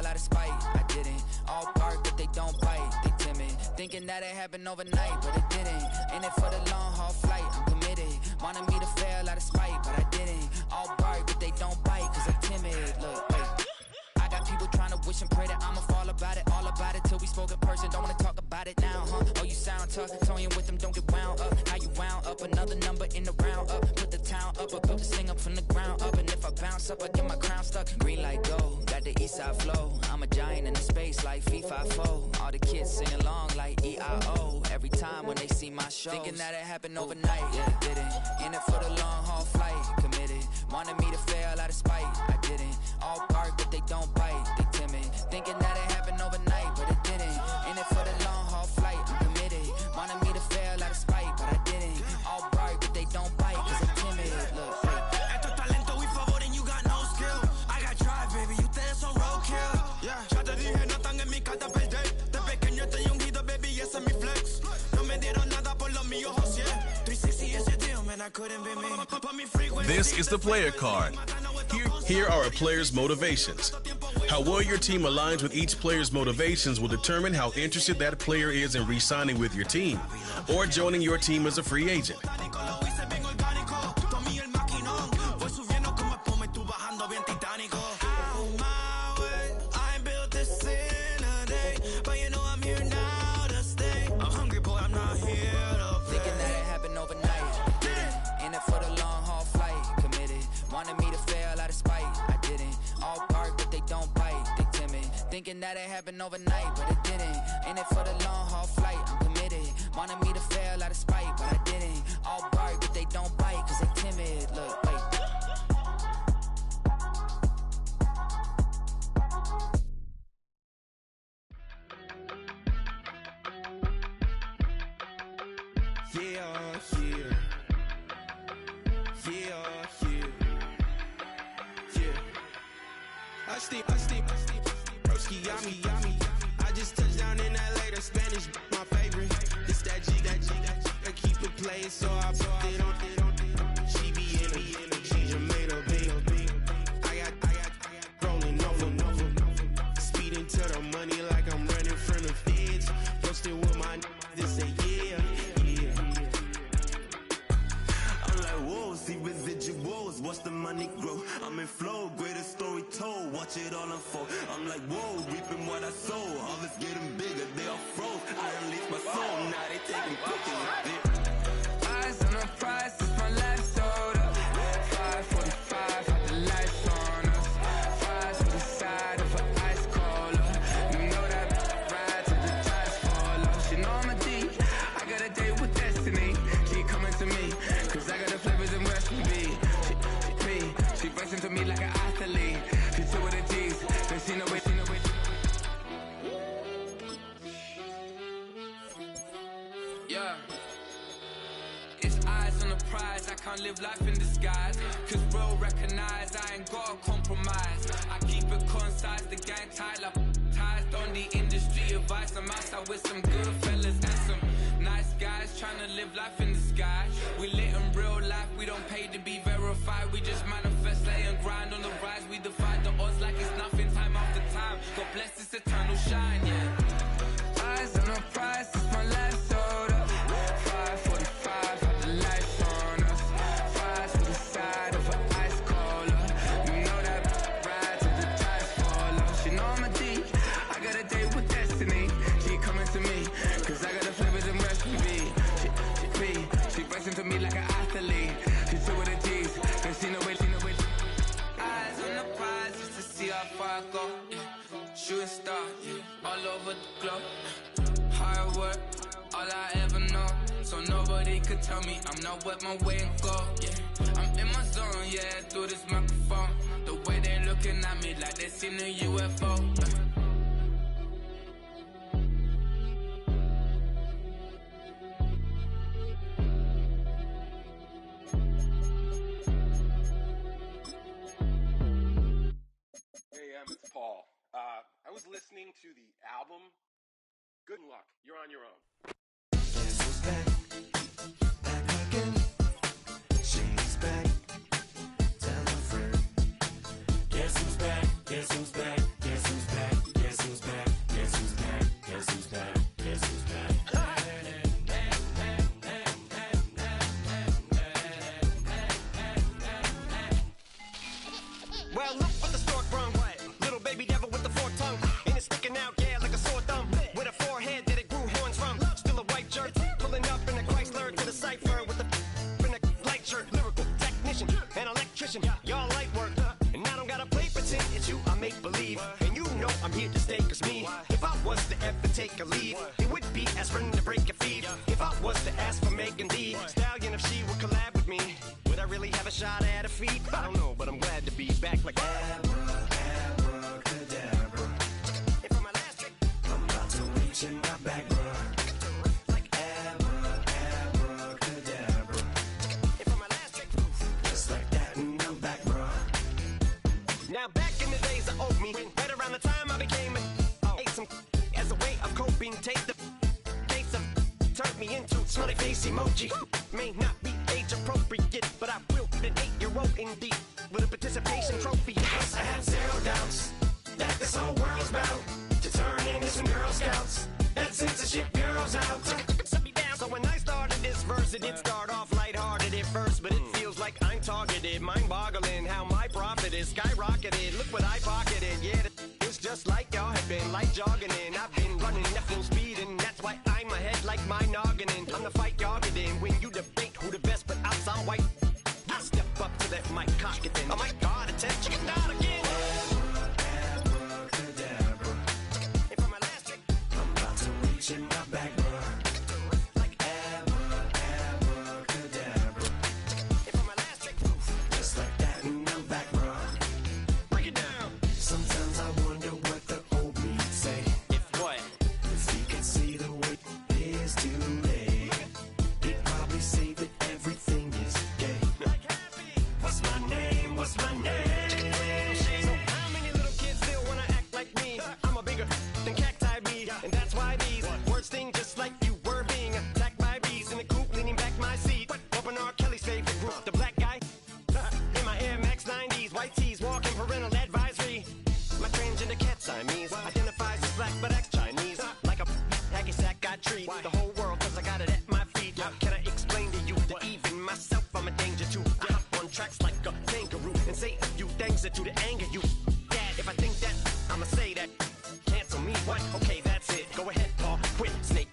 out of spite. I didn't. All bark, but they don't bite. They timid. Thinking that it happened overnight, but it didn't. In it for the long haul flight, I'm committed. Wanted me to fail out of spite, but I didn't. All bark, but they don't bite, cause I'm timid. Look, wait. I got people trying to wish and pray that I'ma fall about it, all about it till we spoke in person. Don't wanna talk about it now, huh? Oh, you sound tough, toying with them, don't get wound up. How you wound up? Another number in the round up. Put the town up, I built this thing up from the ground up. And if I bounce up, I get my crown stuck. Green light go, got the east side flow. I'm a giant in the space like FIFA4. All the kids sing along like EIO. Every time when they see my show, thinking that it happened overnight, yeah, it didn't. In it for the long haul flight, committed. Wanted me to fail out of spite, I didn't. All bark, but they don't bite, they timid. Thinking that it happened overnight, but it didn't. In it for the long haul flight, I'm committed. Wanted me to fail out of spite, but I didn't. All bark, but they don't bite, cause I'm timid. Look, Esto es talento y favor and you got no skill. I got drive, baby, ustedes son roadkill. Yeah, ya te dije, no están en mi carta perder. De pequeño estoy ungido, baby, ese es mi flex. No me dieron nada por lo mío, José. 360 is your deal, man, I couldn't be me. This is the player card. Here are a player's motivations. How well your team aligns with each player's motivations will determine how interested that player is in re-signing with your team or joining your team as a free agent. Thinking that it happened overnight, but it didn't. In it for the long haul flight, I'm committed. Wanted me to fail out of spite, but I didn't. All bark, but they don't bite, cause they timid. Look, wait. I just touched down in LA, the Spanish, my favorite. It's that G, I keep it playing, so I put it on. She be in it, she just made a big. I got rolling over, speeding to the money like I'm running from the feds. Posted with my they say yeah. I'm like, whoa, see residuals, watch the money grow. I'm in flow, greatest story told, watch it all unfold. I'm like, whoa, reaping what I sow. Harvest getting bigger, they all froze. I unleashed my soul, now they taking pictures. Eyes on the prize, it's my life sold up. 5:45, had the lights on us. Fries to the side of an ice cola. You know that ride till the tires fall off. She know I'm a D, I got a date with destiny. She coming to me, cause I got the flavors and recipe. She racing to me like an athlete. She two with the G's, then she know it. Yeah. It's eyes on the prize, I can't live life in disguise. Cause real recognize I ain't gotta compromise. I keep it concise, the gang tied up. Ties on the industry advice. I'm outside with some good fellas and some nice guys trying to live life in the sky. We lit in real life, we don't pay to be verified. We just manifest, lay and grind on the rise. We defy the odds like it's nothing, time after time. God bless this eternal shine, yeah. Eyes on the prize, it's my life sold up. 5:45, had the lights on us. Fries to the side of an ice cola. You know that ride till the tires fall off. She know I'm a D, I got a date with destiny. She coming to me, cause I got the flavors and recipe. She racing to me like an athlete. She two with the G's, then she know it. Eyes on the prize just to see how far I go. Yeah. Shooting star, yeah. All over the globe. Hard work, all I ever know. So nobody could tell me I'm not wet my way and go. Yeah, I'm in my zone, yeah, through this microphone. The way they looking at me like they seen a UFO. Hey, it's Paul. I was listening to the album. Good luck. You're on your own. Guess who's back? Back again. She's back. Tell a friend. Guess who's back? Guess who's back? Guess who's back? make believe. And you know I'm here to stay, cause me, if I was to ever take a leave, it would be aspirin to break a feed. If I was to ask for Megan Thee Stallion, if she would collab with me, would I really have a shot at a feat? I don't know, but I'm glad to be back like abracadabra. And for my last trick, I'm about to reach in my back, bruh. Like abracadabra. And for my last trick, just like that, and I'm back, bruh. Now back in the days of owed me, right around the time I became ate some as a way of coping. Take the case of turned me into smiley face emoji. May not be age appropriate, but I will an 8-year-old indeed with a participation trophy. Yes, I have zero doubts that this whole world's bound to turn into some Girl Scouts. That censorship bureau's out. Set me down. So when I started this verse, it did start off lighthearted at first, but it feels like I'm targeted. Mind-boggling how my profit is skyrocketed. Look what I pocketed. Yeah, it's just like y'all have been like jogging in. I've been running at full speed, and that's why I'm ahead like my noggin. I'm the fight y'all get in when you debate who the best, but I sound white. I step up to that mic, cock it then. Oh my God, attention, not again. Abracadabra. And for my last trick, I'm about to reach in my back, bruh. Like abracadabra. And for my last trick, just like that, and I'm back, bruh. Break it down. Sometimes I wonder what the old me say. If what? If he could see the way it is today, he'd probably say that everything is gay. What's my name? What's my name? So how many little kids still wanna act like me? I'm a bigger than cacti bee, and that's why these words sting just like you were being attacked by bees in the coop, leaning back my seat. Open R. Kelly's favorite group, the black guy. In my Air Max 90s, white tees, walking parental advisory. My transgender cat Siamese identifies as black but acts Chinese. Like a hacky sack I treat the whole world cause I got it at my feet. How can I explain to you that even myself I'm a danger to? I hop on tracks like a kangaroo and say a few things that do to anger you. Dad, if I think that, I'ma say that. Cancel me, what? Okay, that's it. Go ahead, Paul. Quit, Snake.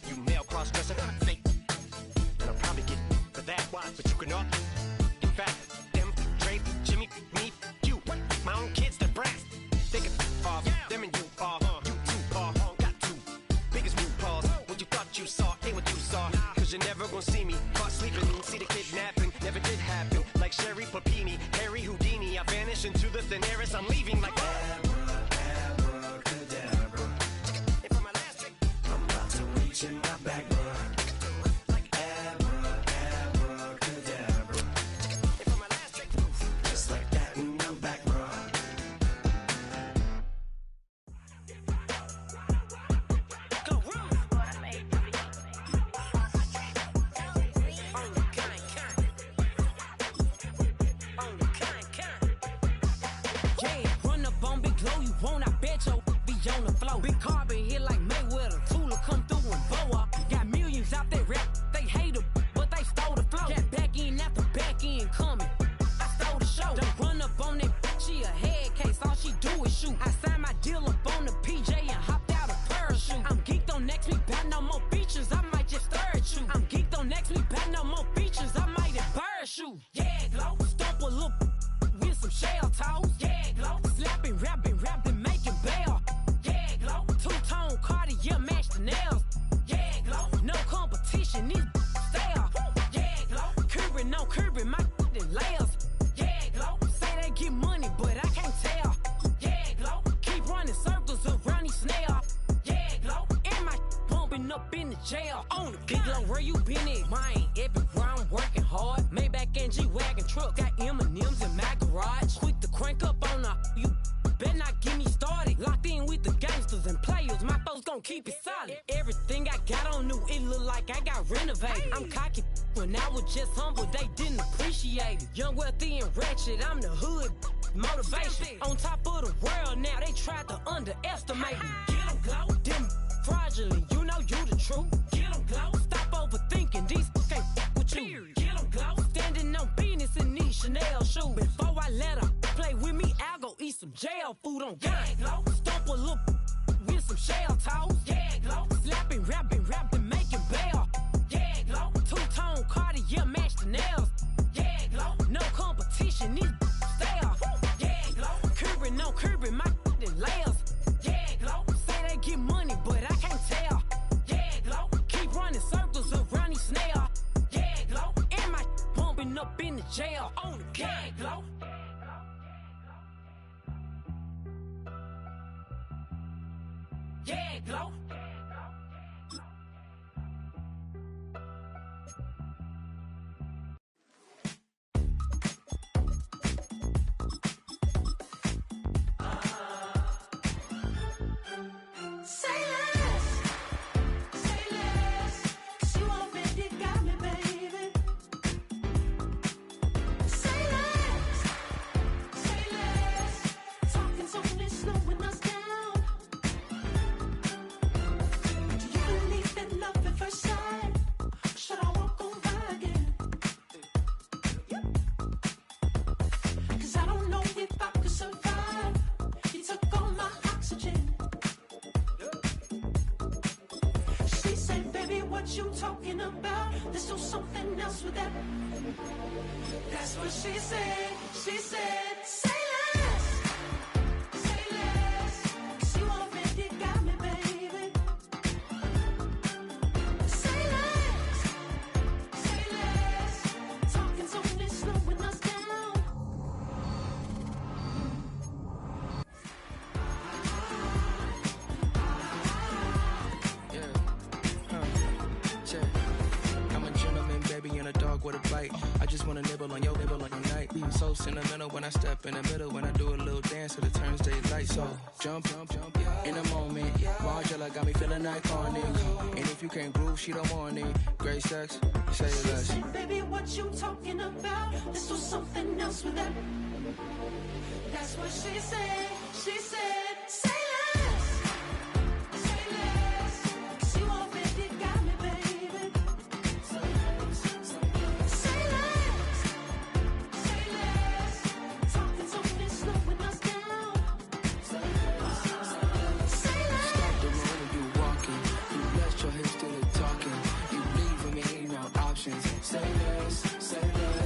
You male cross-dresser, fake. And I'll probably get for that, but you can all. In fact, them, Drake, Jimmy, me, you. My own kids, they're brass. Think of them and you are. You too are. Got two biggest blue paws. What you thought you saw ain't what you saw. Cause you're never gonna see me caught sleeping. See the kidnapping never did happen. Like Sherry Papini, Harry Houdini. I vanish into the thin air as I'm leaving like abracadabra. And for my last trick, I'm about to reach in my back, bruh. Like abracadabra. And for my last trick, just like that, and I'm back, bruh. Yeah, run up on Big Glow, you won't, I bet your be on the floor. Big Carbon here like Mayweather, Tula come through and boa. Got millions out there rap, they hate her, but they stole the flow. Got back in after back end coming, I stole the show. Don't run up on that, she a head case, all she do is shoot. I signed my deal up on the PJ and hopped out a parachute. I'm geeked on next week, back no more features, I might just stir at you. I'm geeked on next week, back no more features, I might embarrass you. Yeah, Glow, stomp a little with some shell toes. Yeah, Glow, slapping, rapping, making bail. Yeah, Glow, two-tone Cartier match the nails. Yeah, Glow, no competition, these stale. Yeah, Glow, curbing, no curbing, my layers. Yeah, Glow, say they get money, but I can't tell. Yeah, Glow, keep running circles around these snails. Yeah, Glow, and my bumping up in the jail. On the Big Glow, where you been at? Mine, everywhere I'm working hard. Maybach and G-Wagon truck, got M&M's in my garage. Quick to crank up on her, you better not get me started. Locked in with the gangsters and players, my folks gon' keep it solid. Everything I got on new, it look like I got renovated. I'm cocky when I was just humble, they didn't appreciate it. Young, wealthy, and ratchet, I'm the hood motivation. On top of the world now, they tried to underestimate me. Get 'em, Glow, them fraudulent, you know you the truth. Get 'em, Glow, stop overthinking, these can't with you. Get 'em, Glow, standing on business in these Chanel shoes. Before I let her play with me, I'll go eat some jail food on God. Yeah, Glow, stomp a little with some shell toes. Yeah, Glow, slapping, rapping, making bail. Yeah, Glow, two-tone Cartier match the nails. Yeah, Glow, no competition, these stale. Yeah, Glow, curbing, no curbing, Yeah, glow. You talking about? Let's do something else with that. That's what she said. She said, say less. Say less. 'Cause you already got me, baby. Say less. Say less. Talking's only slowing us down. And a dog with a bite. I just wanna nibble on your night. So sentimental when I step in the middle. When I do a little dance till it turns daylight. So jump, in a moment. Margella got me feeling iconic. And if you can't groove, she don't want it. Great sex, say less. She said, baby, what you talking about? Let's do something else with that. That's what she said. She said, say less. Say less. 'Cause you already got me, baby. Say less, say less.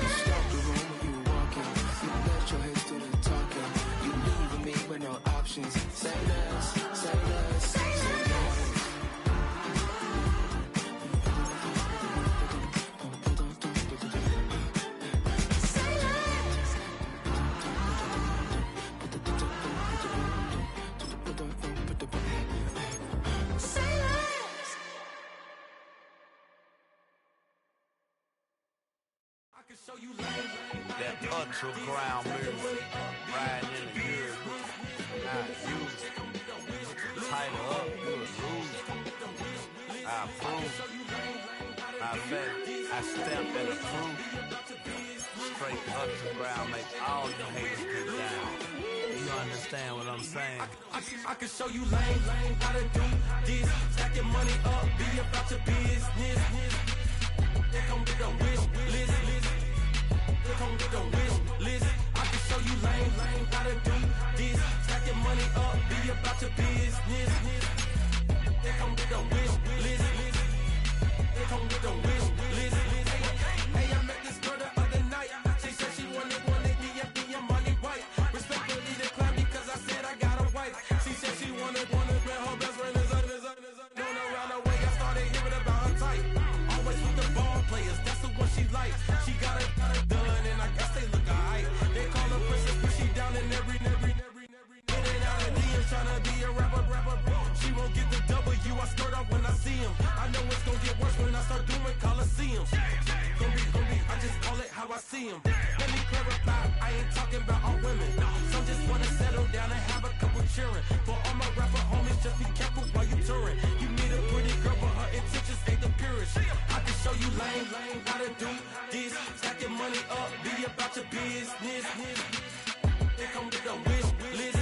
You stop the room when you walking. You let your head do the talking. You leaving me with no options. Say less, say less, say less. That underground music, riding in the good, not you. Tighten up, you a loser. I approve. I bet I stamped and approve. Straight underground, make all you haters get down. You understand what I'm saying? I can show you lame, how to do this. Stack your money up, be about your business. They come with a wish list. They come with a wish list. I can show you lame, how to do this. Stack your money up, be about your business. They come with a wish list. They come with a wish list. Hey, I met this girl the other night. She said she wanted me and be a money white. Respectfully declined because I said I got a wife. She said she wanted man, her best friend is going around the way. I started hearing about her type. Always with the ball players, that's the one she likes. She got it done, and I guess they look alright. They call her princess, but she down in every. In and out of DMs, tryna be a rapper. She won't get the W, I skirt off when I see him. I know it's gonna get worse when I start doing Coliseums. Gonna be, I just call it how I see him. Let me clarify, I ain't talking about all women. Some just wanna settle down and have a couple cheering. For all my rapper homies, just be careful while you touring. You meet a pretty girl, but her intentions ain't the purest. I can show you lame, how to do this. Stack your money up, be about your business. They come with a wish list.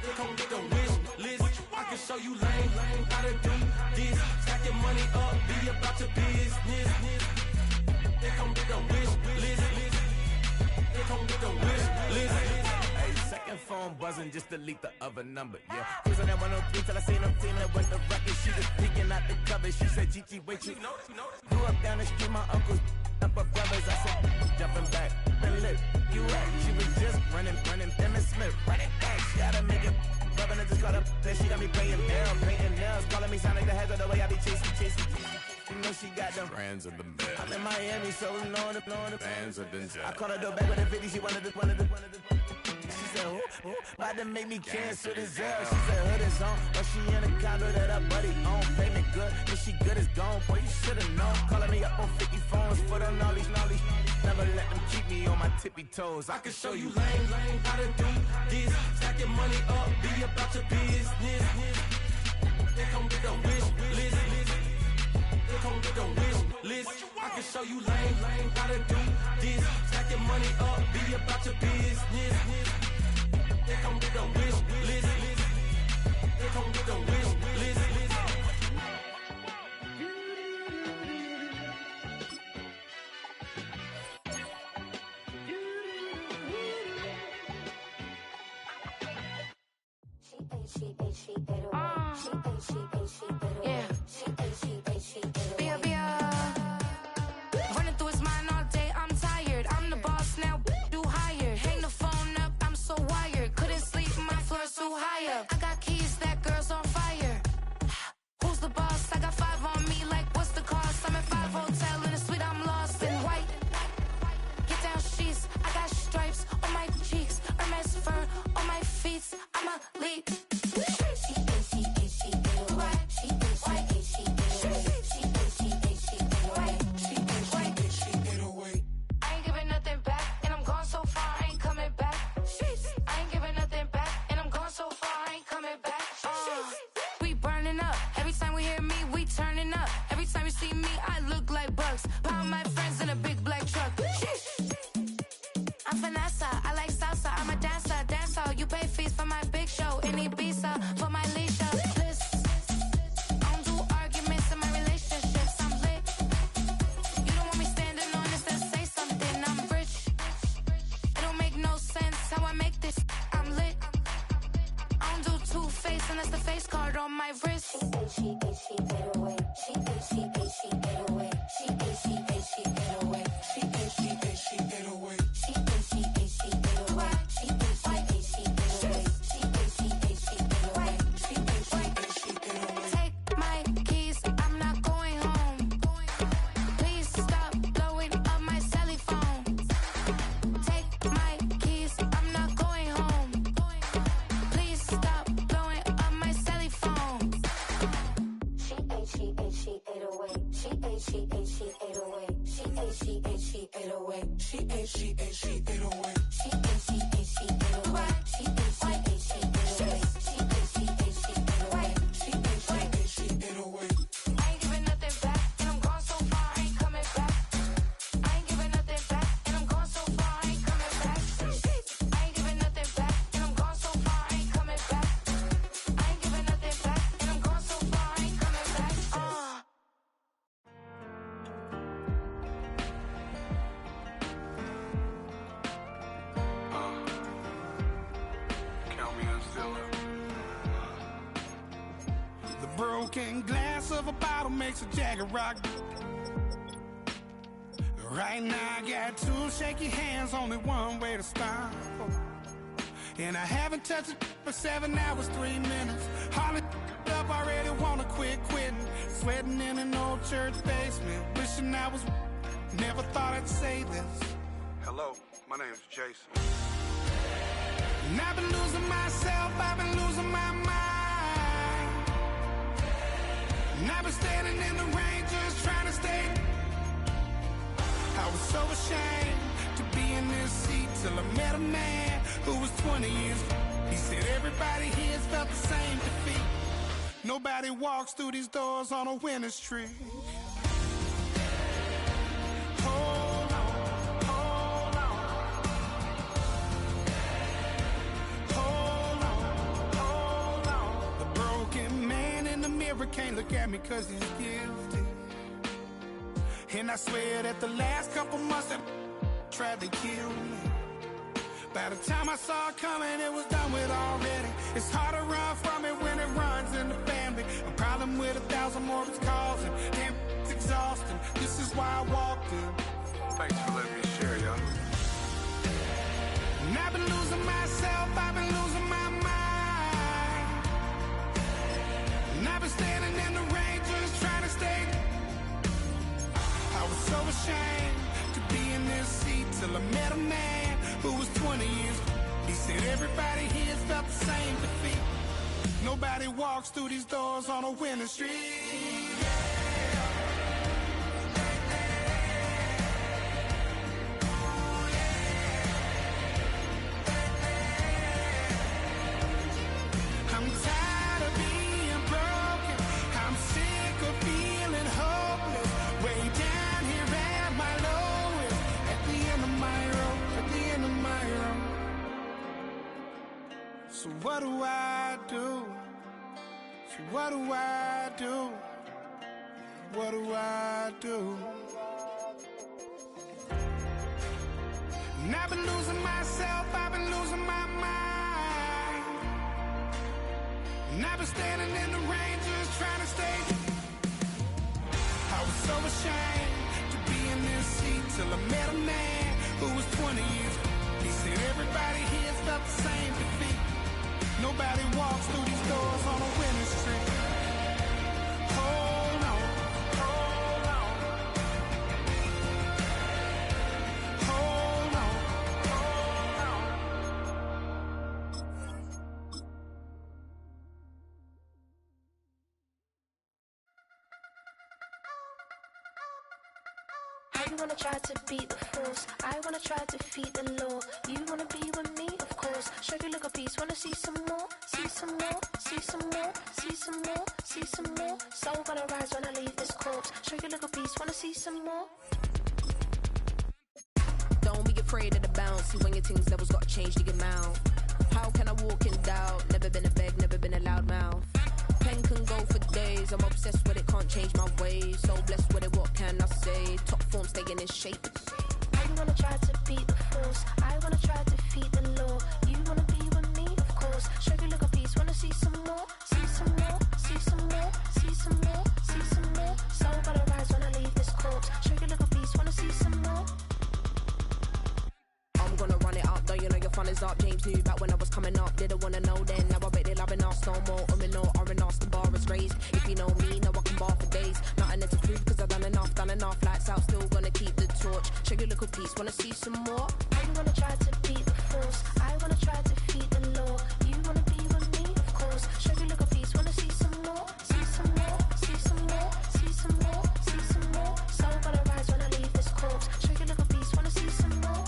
They come with a wish list. I can show you lame, how to do this. Stack your money up, be about your business. They come with a wish list. They come with a wish list. Hey, second phone buzzing, just delete the other number, yeah. Cruising at 103 till I seen them team that went the record. She was peeking out the cover. She said, Gigi, wait, you grew up down the street, my uncles up her brothers. I said, jumping back, been lit. You at? She was just running, Emmitt Smith, running back. She gotta make it. Rubbing it, just caught up. Then she got me playing down, painting nails, calling me sound like the heads of the way I be chasing. You know she got them Brands of the bed. I'm in Miami, so knowing the Bands of the I called her door back with a 50. She wanted the. She said, who? About to make me cancel this Zell. She said, hood is on, but she in a condo that her buddy own. Payment good, if she good is gone. Boy, you should've known. Calling me up on 50 phones for the knowledge. Never let them keep me on my tippy toes. I can show you lame, how to do this. Stack your money up, be about your business. They come with the wish list. They come with the wish list. I can show you lame, how to do this. Stack your money up, be about your business. They come with the wish list. They come with the wish list. Running through his mind all day, I'm tired. I'm the boss now, do higher. Hang the phone up, I'm so wired. Couldn't sleep, my floor's too high up. I got keys, that girl's on fire. Who's the boss? I got 5 on me, like what's the cost? I'm at 5 hotel in a suite, I'm lost in white. Get down sheets, I got stripes on my cheeks. Hermes fur on my feet, I'm a leak. Pound my friends in a big black truck. I'm Vanessa, I like salsa. I'm a dancer. You pay fees for my big show. Any visa for my Leisha. I don't do arguments in my relationships. I'm lit. You don't want me standing on this, then say something. I'm rich. It don't make no sense how I make this. I'm lit. I don't do two-face unless the face card on my wrist. She get away. She get away. Take my keys, I'm not going home. Please stop blowing up my celly phone. Take my keys, I'm not going home. Please stop blowing up my celly phone. She ate away. She ate away. She ate away. She ate away. I ain't giving nothing back, and I'm gone so far, I ain't coming back. I ain't giving nothing back, and I'm gone so far, I ain't coming back. I ain't giving nothing back, and I'm gone so far, I ain't coming back. I ain't giving nothing back, and I'm gone so far, I ain't coming back. The broken glass of a bottle makes a Jagger rock. Right now I got 2 shaky hands, only one way to stop. And I haven't touched it for 7 hours, 3 minutes. Hardly up, already wanna quitting. Sweating in an old church basement, wishing I was. Never thought I'd say this. Hello, my name's Jason. And I've been losing myself, I've been losing my mind. And I've been standing in the rain just trying to stay. I was so ashamed to be in this seat till I met a man who was 20 years. He said everybody here's felt the same defeat. Nobody walks through these doors on a winning streak. Hold on, hold on. Hold on, hold on. The broken man in the mirror can't look at me 'cause he's guilty. And I swear that the last couple months that tried to kill me. By the time I saw it coming, it was done with already. It's hard to run from it when it runs in the family. A problem with 1,000 more it's causing. Damn, it's exhausting. This is why I walked in. Thanks for letting me share, y'all. And I've been losing myself, I've been losing my mind. And I've been standing in the rain just trying to stay. I was so ashamed to be in this seat till I met a man who was 20 years. He said everybody the same defeat. Nobody walks through these doors on a winning streak. I'm tired of being broken. I'm sick of feeling hopeless. Way down here at my lowest. At the end of my road, at the end of my road. So what do I do? So what do I do? What do I do? And I've been losing myself, I've been losing my mind. And I've been standing in the rain just trying to stay. I was so ashamed to be in this seat till I met a man who was 20 years old. He said everybody here's felt the same defeat. Nobody walks through these doors on a winning streak. Hold on, hold on. Hold on, hold on. I wanna try to beat the force. I wanna try to defeat the law. You wanna be with me, of course. Show you look a piece. Wanna see some more? See some more? See some more? See some more? See some more? Soul gonna rise when I leave this corpse. Show you look a piece. Wanna see some more? Don't be afraid of the bounce. See when your things levels gotta change the amount. How can I walk in doubt? Never been a beg, never been a loud mouth. Pen can go for days. I'm obsessed with it, can't change my ways. So blessed with it, what can I say? Top form staying in shape. I wanna try to beat the force. I wanna try to defeat the law. You wanna be with me, of course. Show you look a piece. Wanna see some more? See some more? See some more? See some more? See some more? Soul gonna rise when I leave this corpse. Show you look a piece. Wanna see some more? I'm gonna run it up, though you know your fun is up. James knew back when I was coming up, didn't wanna know then. Now I bet they loving us no more. No R&R's, the bar is raised. If you know me, now I can bar for days. Nothing to prove cause I've done enough. Lights out, still gonna keep the torch. Check your little piece, wanna see some more? I wanna try to beat the force. I wanna try to defeat the law. You wanna be with me, of course. Show you look a piece. Wanna see some more? See some more? See some more? See some more? See some more? Soul gonna rise when I leave this corpse. Show you look a piece. Wanna see some more?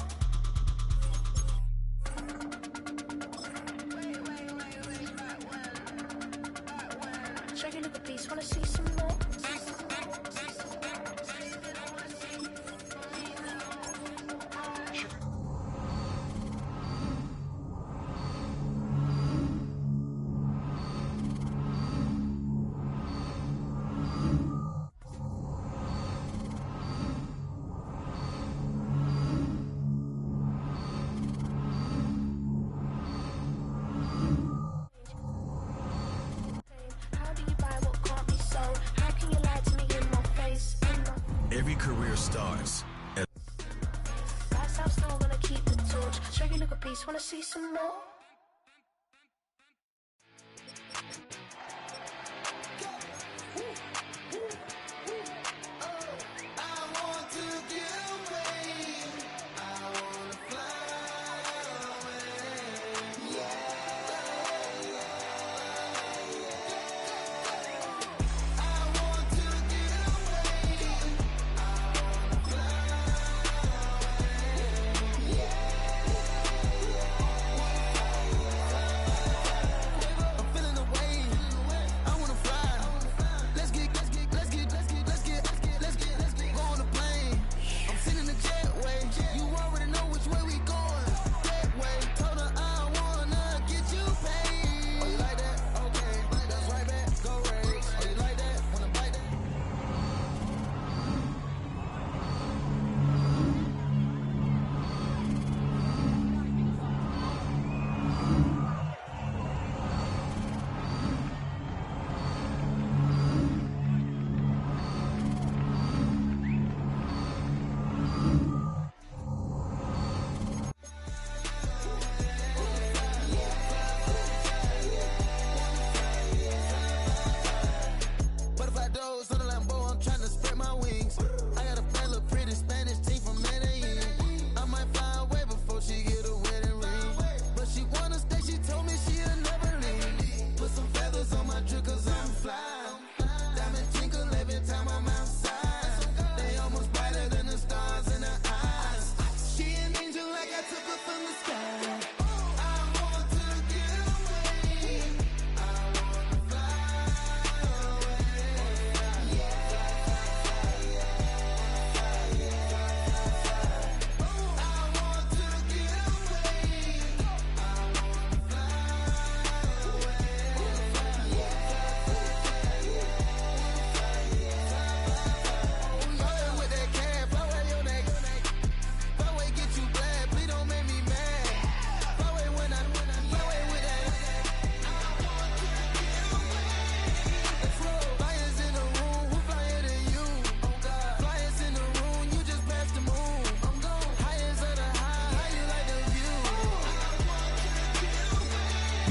Show you look a piece. Wanna see some more? Every career starts. Lights out, still gonna keep the torch. Show you look a piece. Wanna see some more?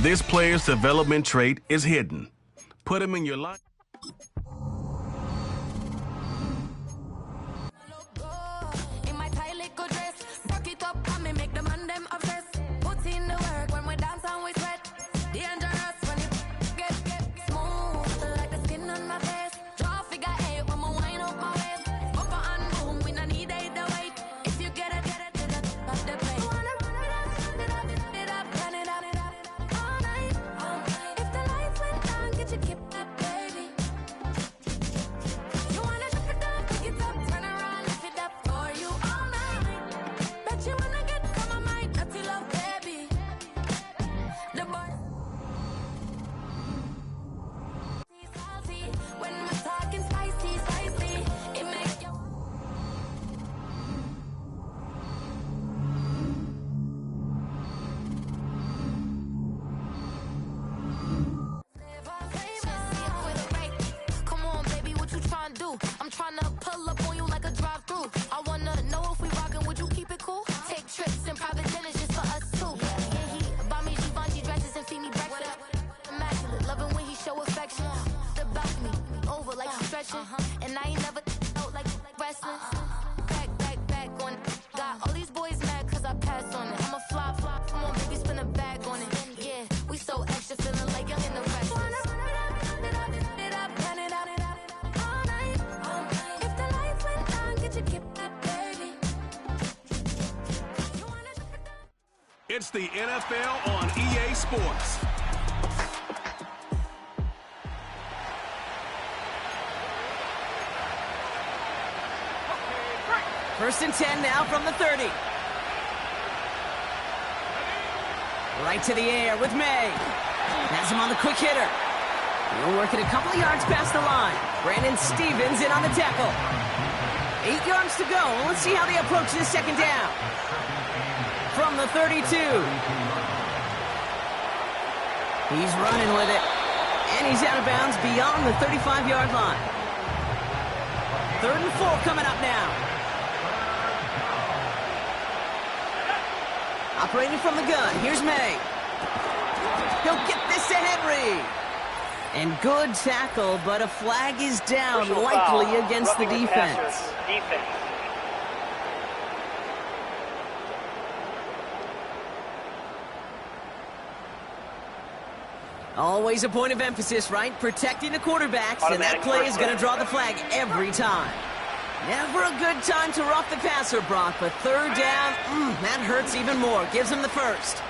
This player's development trait is hidden. Put him in your line. In my tight little dress, rock it up and me make the man them obsessed. Put in the work when we dance and we sweat. Dangerous when you get smooth like the skin on my face. Draw figure eight when we wind up my waist. Bumper and boom, we no need it the weight. If you get it, pop the plate. You wanna run it up, turn it up, all night. If the lights went down, get your kip up, baby. You wanna drop it down, pick it up, turn around, lift it up for you all night. Bet you wanna get some of my dirty love, baby. The boy salty when we're talking spicy, it make you. Come on, baby, what you tryna do? I'm tryna pull up on you like a drive-through. I wanna know if we rockin', would you keep it cool? Take trips in private dinners just for us two. Yeah, he buy me Givenchy dresses and feed me breakfast. Immaculate, loving when he show affection. The balcony, over like you stretching. And I ain't never out like wrestling. Back on it. Got all these boys mad cause I passed on it. I'm a flop. Come on, baby, spin a bag on it. Yeah, we so extra, feeling like young in the rest. If the lights went down, get your kip up, baby. It's the NFL on EA Sports. First and 10 now from the 30. Right to the air with May. Has him on the quick hitter. He'll work it a couple of yards past the line. Brandon Stevens in on the tackle. 8 yards to go. Let's see how they approach this second down. From the 32. He's running with it. And he's out of bounds beyond the 35-yard line. 3rd and 4 coming up now. Operating from the gun, here's May. He'll get this to Henry. And good tackle, but a flag is down, likely against the defense. Always a point of emphasis, right? Protecting the quarterbacks, and that play is going to draw the flag every time. Never a good time to rough the passer, Brock, but 3rd down, that hurts even more. Gives him the first.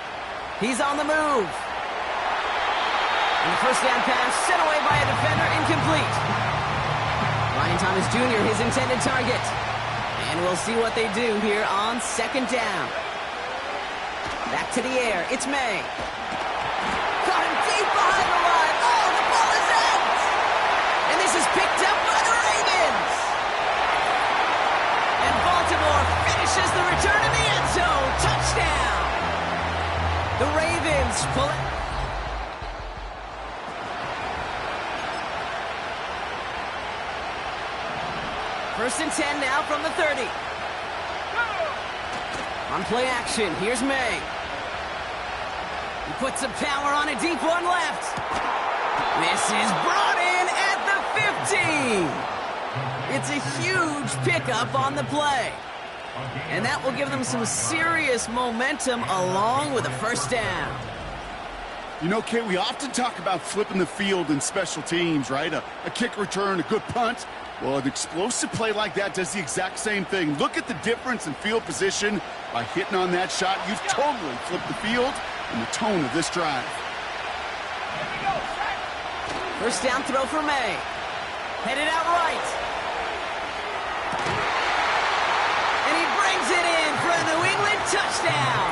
He's on the move. And the first down pass sent away by a defender, incomplete. Ryan Thomas Jr., his intended target. And we'll see what they do here on 2nd down. Back to the air, it's May. Got him deep behind the line. Oh, the ball is out! And this is picked up by the Ravens. And Baltimore finishes the return in the end zone. Touchdown! The Ravens pull it. First and 10 now from the 30. On play action, here's May. He puts some power on a deep one left. This is brought in at the 15. It's a huge pickup on the play. And that will give them some serious momentum along with a first down. You know, Kate, we often talk about flipping the field in special teams, right? A kick return, a good punt. Well, an explosive play like that does the exact same thing. Look at the difference in field position. By hitting on that shot, you've totally flipped the field and the tone of this drive. First down throw for May. Headed out right. And he brings it in for a New England touchdown.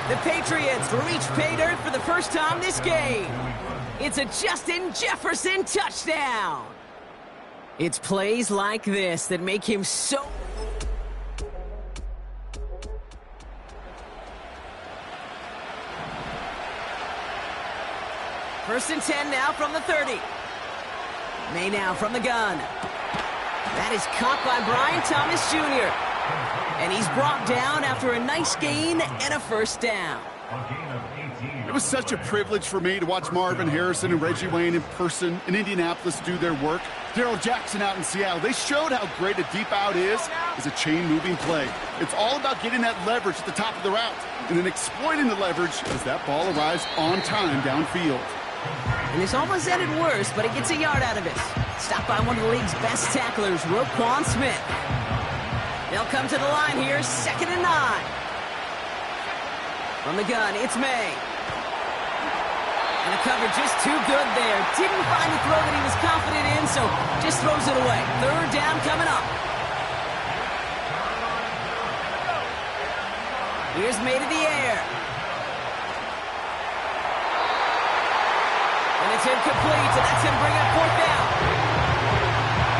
The Patriots reach pay dirt for the first time this game. It's a Justin Jefferson touchdown. It's plays like this that make him so... First and 10 now from the 30. May now from the gun. That is caught by Brian Thomas Jr. And he's brought down after a nice gain and a first down. It was such a privilege for me to watch Marvin Harrison and Reggie Wayne in person in Indianapolis do their work. Darrell Jackson out in Seattle, they showed how great a deep out is as a chain-moving play. It's all about getting that leverage at the top of the route and then exploiting the leverage as that ball arrives on time downfield. And this almost ended worse, but he gets a yard out of it. Stopped by one of the league's best tacklers, Roquan Smith. They'll come to the line here, 2nd and 9. From the gun, it's May. And the coverage just too good there. Didn't find the throw that he was confident in, so just throws it away. 3rd down coming up. Here's May to the air. And it's incomplete, and that's going to bring up 4th down.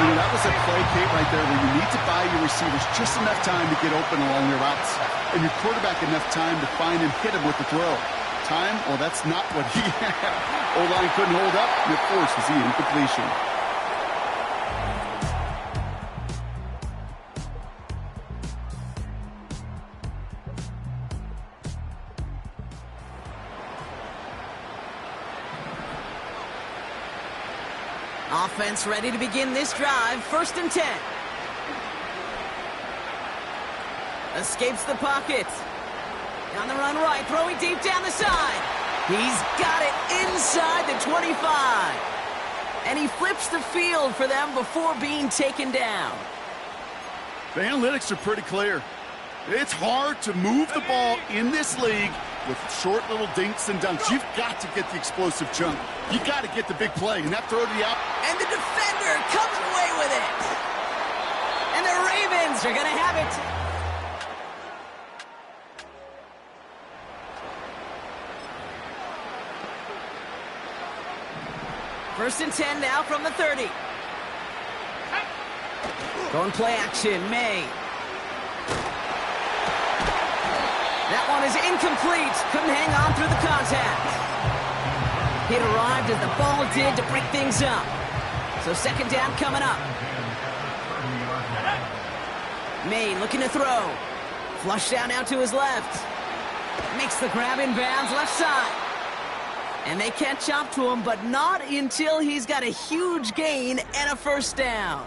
You know, that was a play, Kate, right there where you need to buy your receivers just enough time to get open along their routes. And your quarterback enough time to find and hit him with the throw. Time? Well, that's not what he had. O-line couldn't hold up, and it forces the incompletion. Offense ready to begin this drive. 1st and 10. Escapes the pocket. On the run right, throwing deep down the side. He's got it inside the 25. And he flips the field for them before being taken down. The analytics are pretty clear. It's hard to move the ball in this league with short little dinks and dunks. You've got to get the explosive chunk. You got to get the big play, and that throw to the out. And the defender comes away with it. And the Ravens are going to have it. First and 10 now from the 30. Going play action, May. That one is incomplete. Couldn't hang on through the contact. It arrived as the ball did to break things up. So 2nd down coming up. May looking to throw. Flush down out to his left. Makes the grab in bounds left side. And they catch up to him, but not until he's got a huge gain and a 1st down.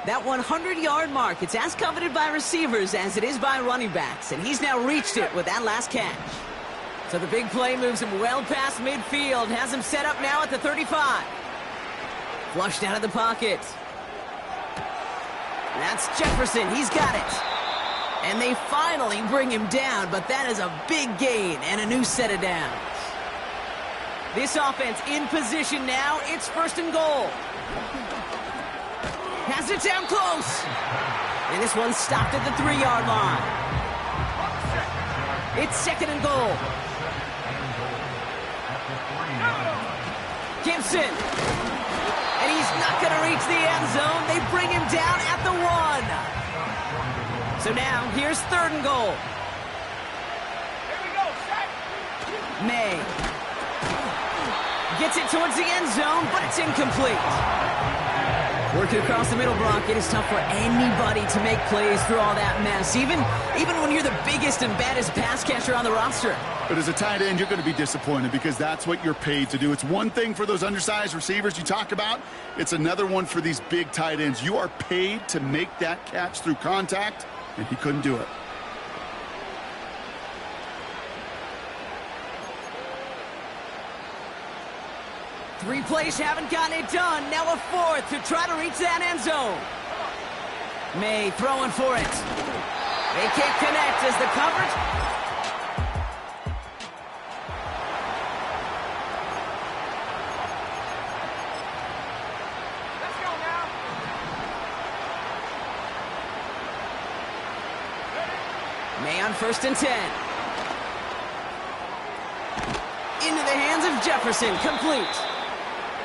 That 100-yard mark, it's as coveted by receivers as it is by running backs, and he's now reached it with that last catch. So the big play moves him well past midfield, has him set up now at the 35. Flushed out of the pocket. That's Jefferson, he's got it. And they finally bring him down, but that is a big gain and a new set of downs. This offense in position now. It's 1st and goal. Has it down close. And this one stopped at the 3-yard line. It's 2nd and goal. Gibson. And he's not going to reach the end zone. They bring him down at the 1. So now here's 3rd and goal. May. Gets it towards the end zone, but it's incomplete. Working across the middle, Brock, it is tough for anybody to make plays through all that mess, even when you're the biggest and baddest pass catcher on the roster. But as a tight end, you're going to be disappointed because that's what you're paid to do. It's one thing for those undersized receivers you talk about. It's another one for these big tight ends. You are paid to make that catch through contact, and he couldn't do it. Three plays haven't gotten it done. Now a 4th to try to reach that end zone. May throwing for it. They can't connect as the coverage. Let's go now. May on 1st and 10. Into the hands of Jefferson. Complete.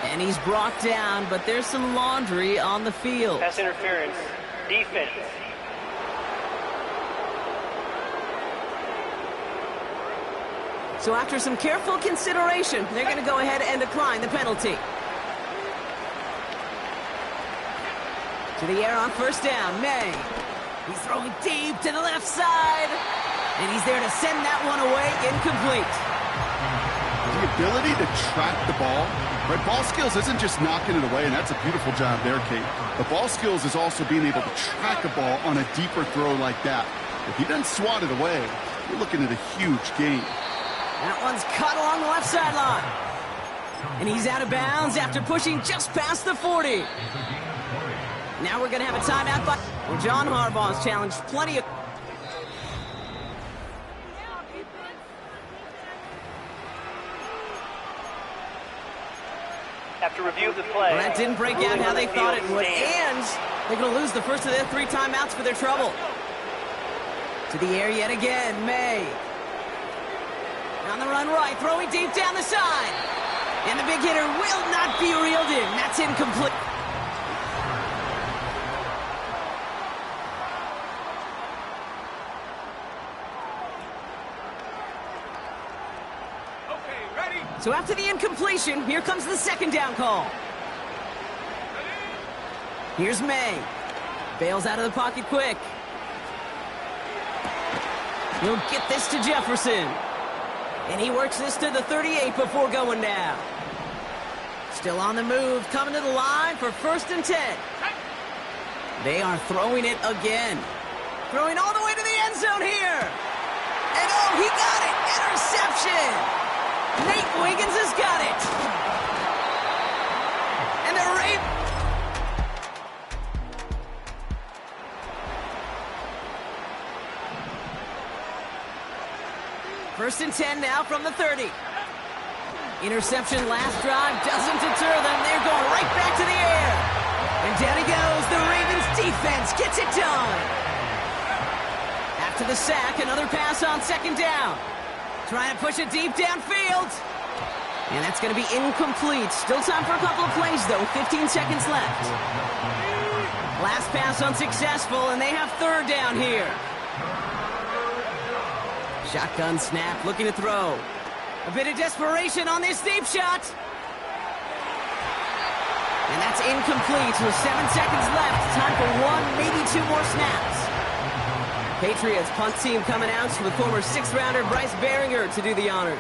And he's brought down, but there's some laundry on the field. Pass interference. Defense. So after some careful consideration, they're going to go ahead and decline the penalty. To the air on 1st down, May. He's throwing deep to the left side. And he's there to send that one away, incomplete. The ability to track the ball, right? Ball skills isn't just knocking it away, and that's a beautiful job there, Kate. The ball skills is also being able to track a ball on a deeper throw like that. If he doesn't swat it away, you're looking at a huge gain. That one's cut along the left sideline. And he's out of bounds after pushing just past the 40. Now we're going to have a timeout, but John Harbaugh's challenged plenty of... After review of the play, well, that didn't break out how they thought it would, and they're going to lose the first of their 3 timeouts for their trouble. To the air yet again, May. On the run right, throwing deep down the side. And the big hitter will not be reeled in. That's incomplete. Okay, ready? So after the incompletion, here comes the second down call. Here's May. Bails out of the pocket quick. He'll get this to Jefferson. And he works this to the 38 before going down. Still on the move, coming to the line for 1st and 10. They are throwing it again. Throwing all the way to the end zone here. And oh, he got it! Interception! Nate Wiggins has got it. And the Ravens... 1st and 10 now from the 30. Interception last drive doesn't deter them. They're going right back to the air. And down he goes. The Ravens defense gets it done. After the sack, another pass on 2nd down. Trying to push it deep downfield. And that's going to be incomplete. Still time for a couple of plays, though. 15 seconds left. Last pass unsuccessful, and they have 3rd down here. Shotgun snap, looking to throw. A bit of desperation on this deep shot. And that's incomplete with 7 seconds left. Time for 1, maybe 2 more snaps. Patriots punt team coming out with former 6th-rounder Bryce Baringer to do the honors.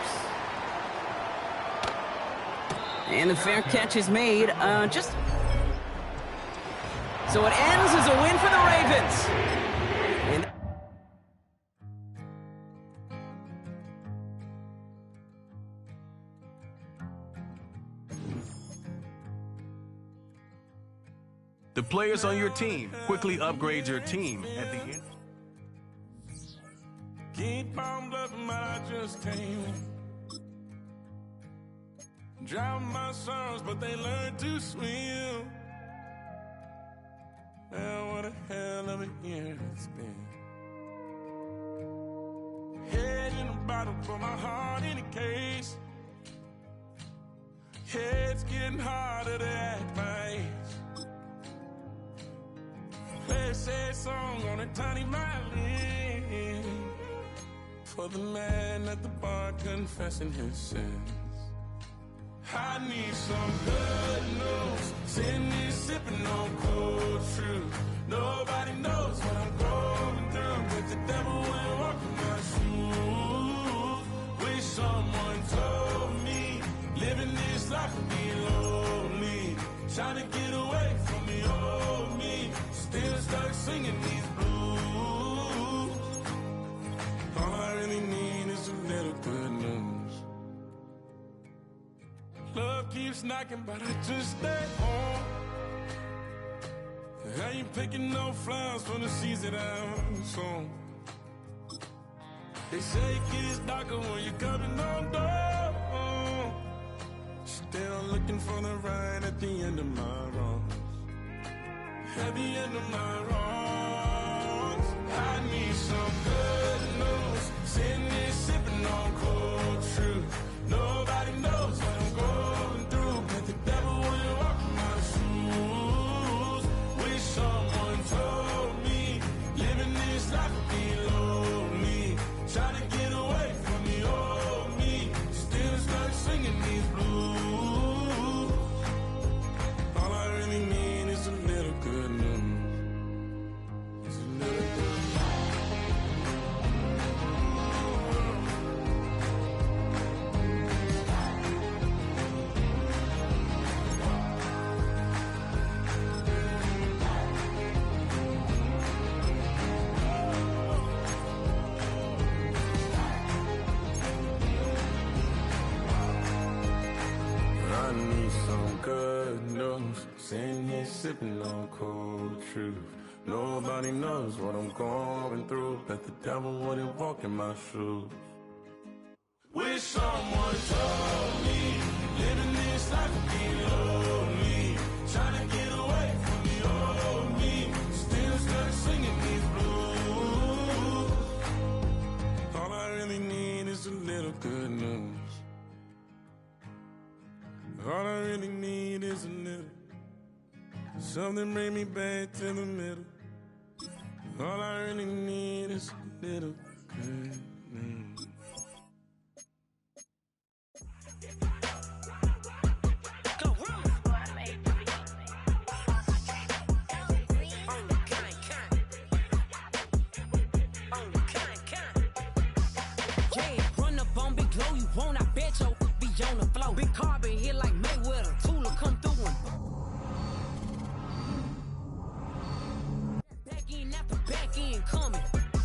And the fair catch is made. So it ends as a win for the Ravens. And the players on your team quickly upgrade your team at the end. Keep on bluffing, but I just can't. Drown my sorrows, but they learn to swim. Now what a hell of a year it's been. Head in a bottle, put my heart in a case. Head's getting harder to act my age. Play a sad song on a tiny violin for the man at the bar confessing his sins. I need some good news. Send me sipping on cold truth. Nobody knows what I'm going through, but the devil will walk in my shoes. Wish someone told me living this life would be lonely. Trying to get away from the old me. Still stuck singing these blues. All I really need is a little good news. Love keeps knocking, but I just stay home. I ain't picking no flowers from the seeds that I'm sown. They say it gets darker when you're coming on door. Still looking for the right at the end of my wrongs. At the end of my wrongs, I need some good news. Sitting there sipping on cold truth. Nobody knows what I'm going through, but the devil will walk in my shoes. Wish someone told me living this life would be lonely. Trying to get away from the old me. Still stuck singing these blues. All I really need is a little good news. It's a little good news. I need some good news. Sitting here sipping on cold truth. Nobody knows what I'm going through. Bet the devil wouldn't walk in my shoes. Wish someone told me living this life would be lonely. Trying to get away from the old me. Still stuck singing these blues. All I really need is a little good news. All I really need is a little. Something bring me back to the middle. All I really need is a little good news. Yeah, run up on Big Glow, you won't, I bet your be on the floor. Big Carbon here like Mayweather, Tula come through and back in after back in coming.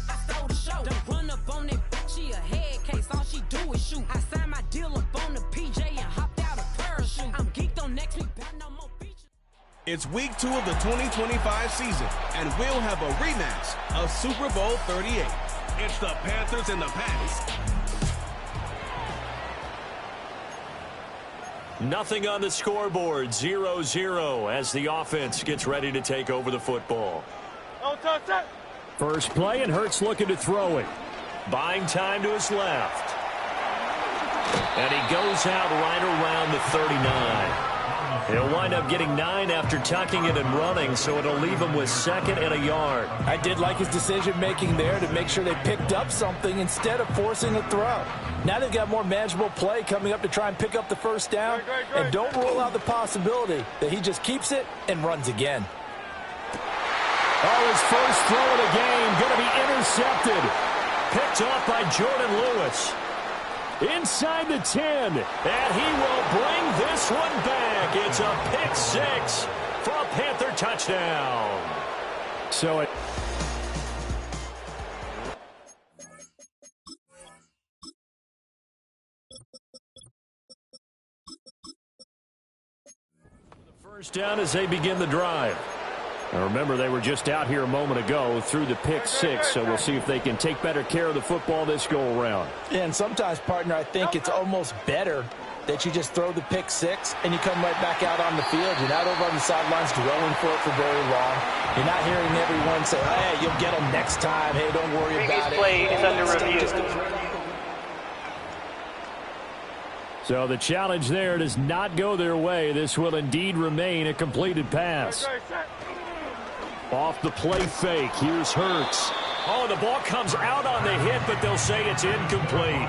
I stole the show, don't run up on that bitch, she a head case, all she do is shoot. I signed my deal up on the PJ and hopped out a parachute. I'm geeked on next week, got no more features. It's week 2 of the 2025 season, and we'll have a rematch of Super Bowl 38. It's the Panthers and the Pats. Nothing on the scoreboard, 0-0 as the offense gets ready to take over the football. First play, and Hurts looking to throw it. Buying time to his left. And he goes out right around the 39. He'll wind up getting 9 after tucking it and running, so it'll leave him with 2nd and a yard. I did like his decision-making there to make sure they picked up something instead of forcing a throw. Now they've got more manageable play coming up to try and pick up the first down, and don't rule out the possibility that he just keeps it and runs again. Oh, his first throw of the game going to be intercepted. Picked off by Jordan Lewis. Inside the 10. And he will bring this one back. It's a pick 6 for a Panther touchdown. So it... First down as they begin the drive. Now remember, they were just out here a moment ago through the pick 6, so we'll see if they can take better care of the football this go-around. Yeah, and sometimes, partner, I think it's almost better that you just throw the pick 6 and you come right back out on the field. You're not over on the sidelines dwelling for it for very long. You're not hearing everyone say, hey, you'll get them next time. Hey, don't worry about it. Play is under review. So the challenge there does not go their way. This will indeed remain a completed pass. Off the play fake, here's Hurts. Oh, the ball comes out on the hit, but they'll say it's incomplete.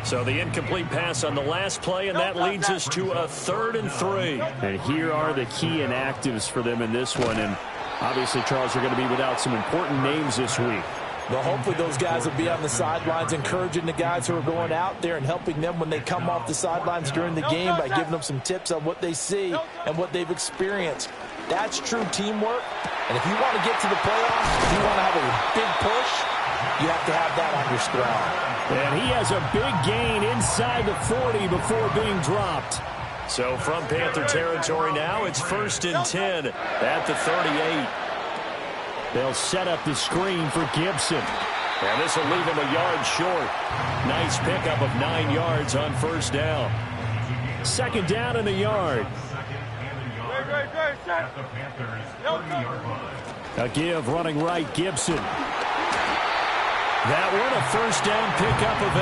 So the incomplete pass on the last play, and that leads us to a 3rd and 3. And here are the key inactives for them in this one. And obviously, Charles, are going to be without some important names this week. Well, hopefully those guys will be on the sidelines encouraging the guys who are going out there and helping them when they come off the sidelines during the game by giving them some tips on what they see and what they've experienced. That's true teamwork. And if you want to get to the playoffs, if you want to have a big push, you have to have that on your stride. And he has a big gain inside the 40 before being dropped. So from Panther territory now, it's 1st and 10 at the 38. They'll set up the screen for Gibson. And this will leave him a yard short. Nice pickup of 9 yards on 1st down. 2nd down and a yard. A give running right, Gibson. That one, a 1st down pickup of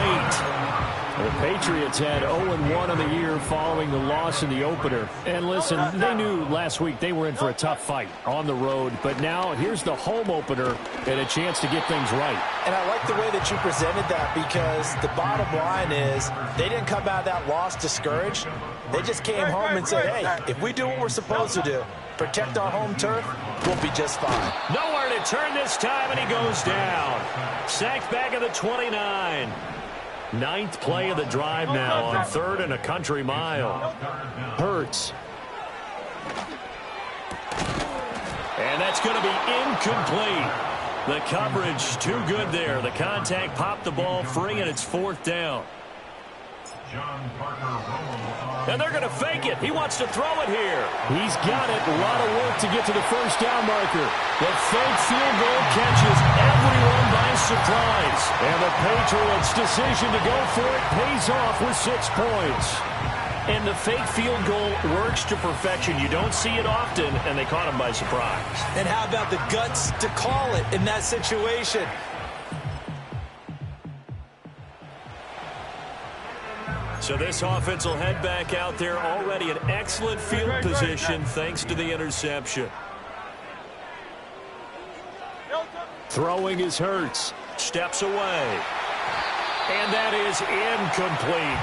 8. The Patriots had 0-1 in the year following the loss in the opener. And listen, they knew last week they were in for a tough fight on the road. But now here's the home opener and a chance to get things right. And I like the way that you presented that, because the bottom line is they didn't come out of that loss discouraged. They just came home and said, hey, if we do what we're supposed to do, protect our home turf, we'll be just fine. Nowhere to turn this time, and he goes down. Sacked back at the 29. 9th play of the drive now on 3rd and a country mile. Hurts. And that's going to be incomplete. The coverage too good there. The contact popped the ball free, and it's 4th down. John Parker Romo And they're going to fake it. He wants to throw it here. He's got it. A lot of work to get to the first down marker. The fake field goal catches everyone by surprise. And the Patriots' decision to go for it pays off with 6 points. And the fake field goal works to perfection. You don't see it often, and they caught him by surprise. And how about the guts to call it in that situation? So this offense will head back out there, already in excellent field position thanks to the interception. Throwing is Hurts. Steps away. And that is incomplete.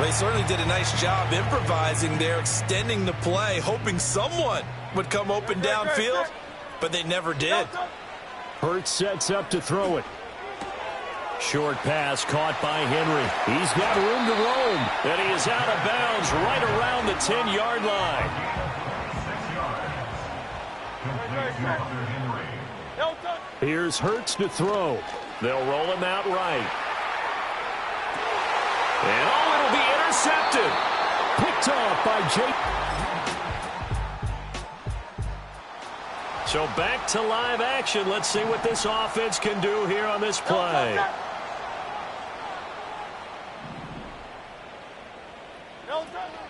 They certainly did a nice job improvising there, extending the play, hoping someone would come open downfield, but they never did. Hurts sets up to throw it. Short pass caught by Henry. He's got room to roam. And he is out of bounds right around the 10-yard line. Here's Hurts to throw. They'll roll him out right. And it'll be intercepted. Picked off by Jake. So back to live action. Let's see what this offense can do here on this play.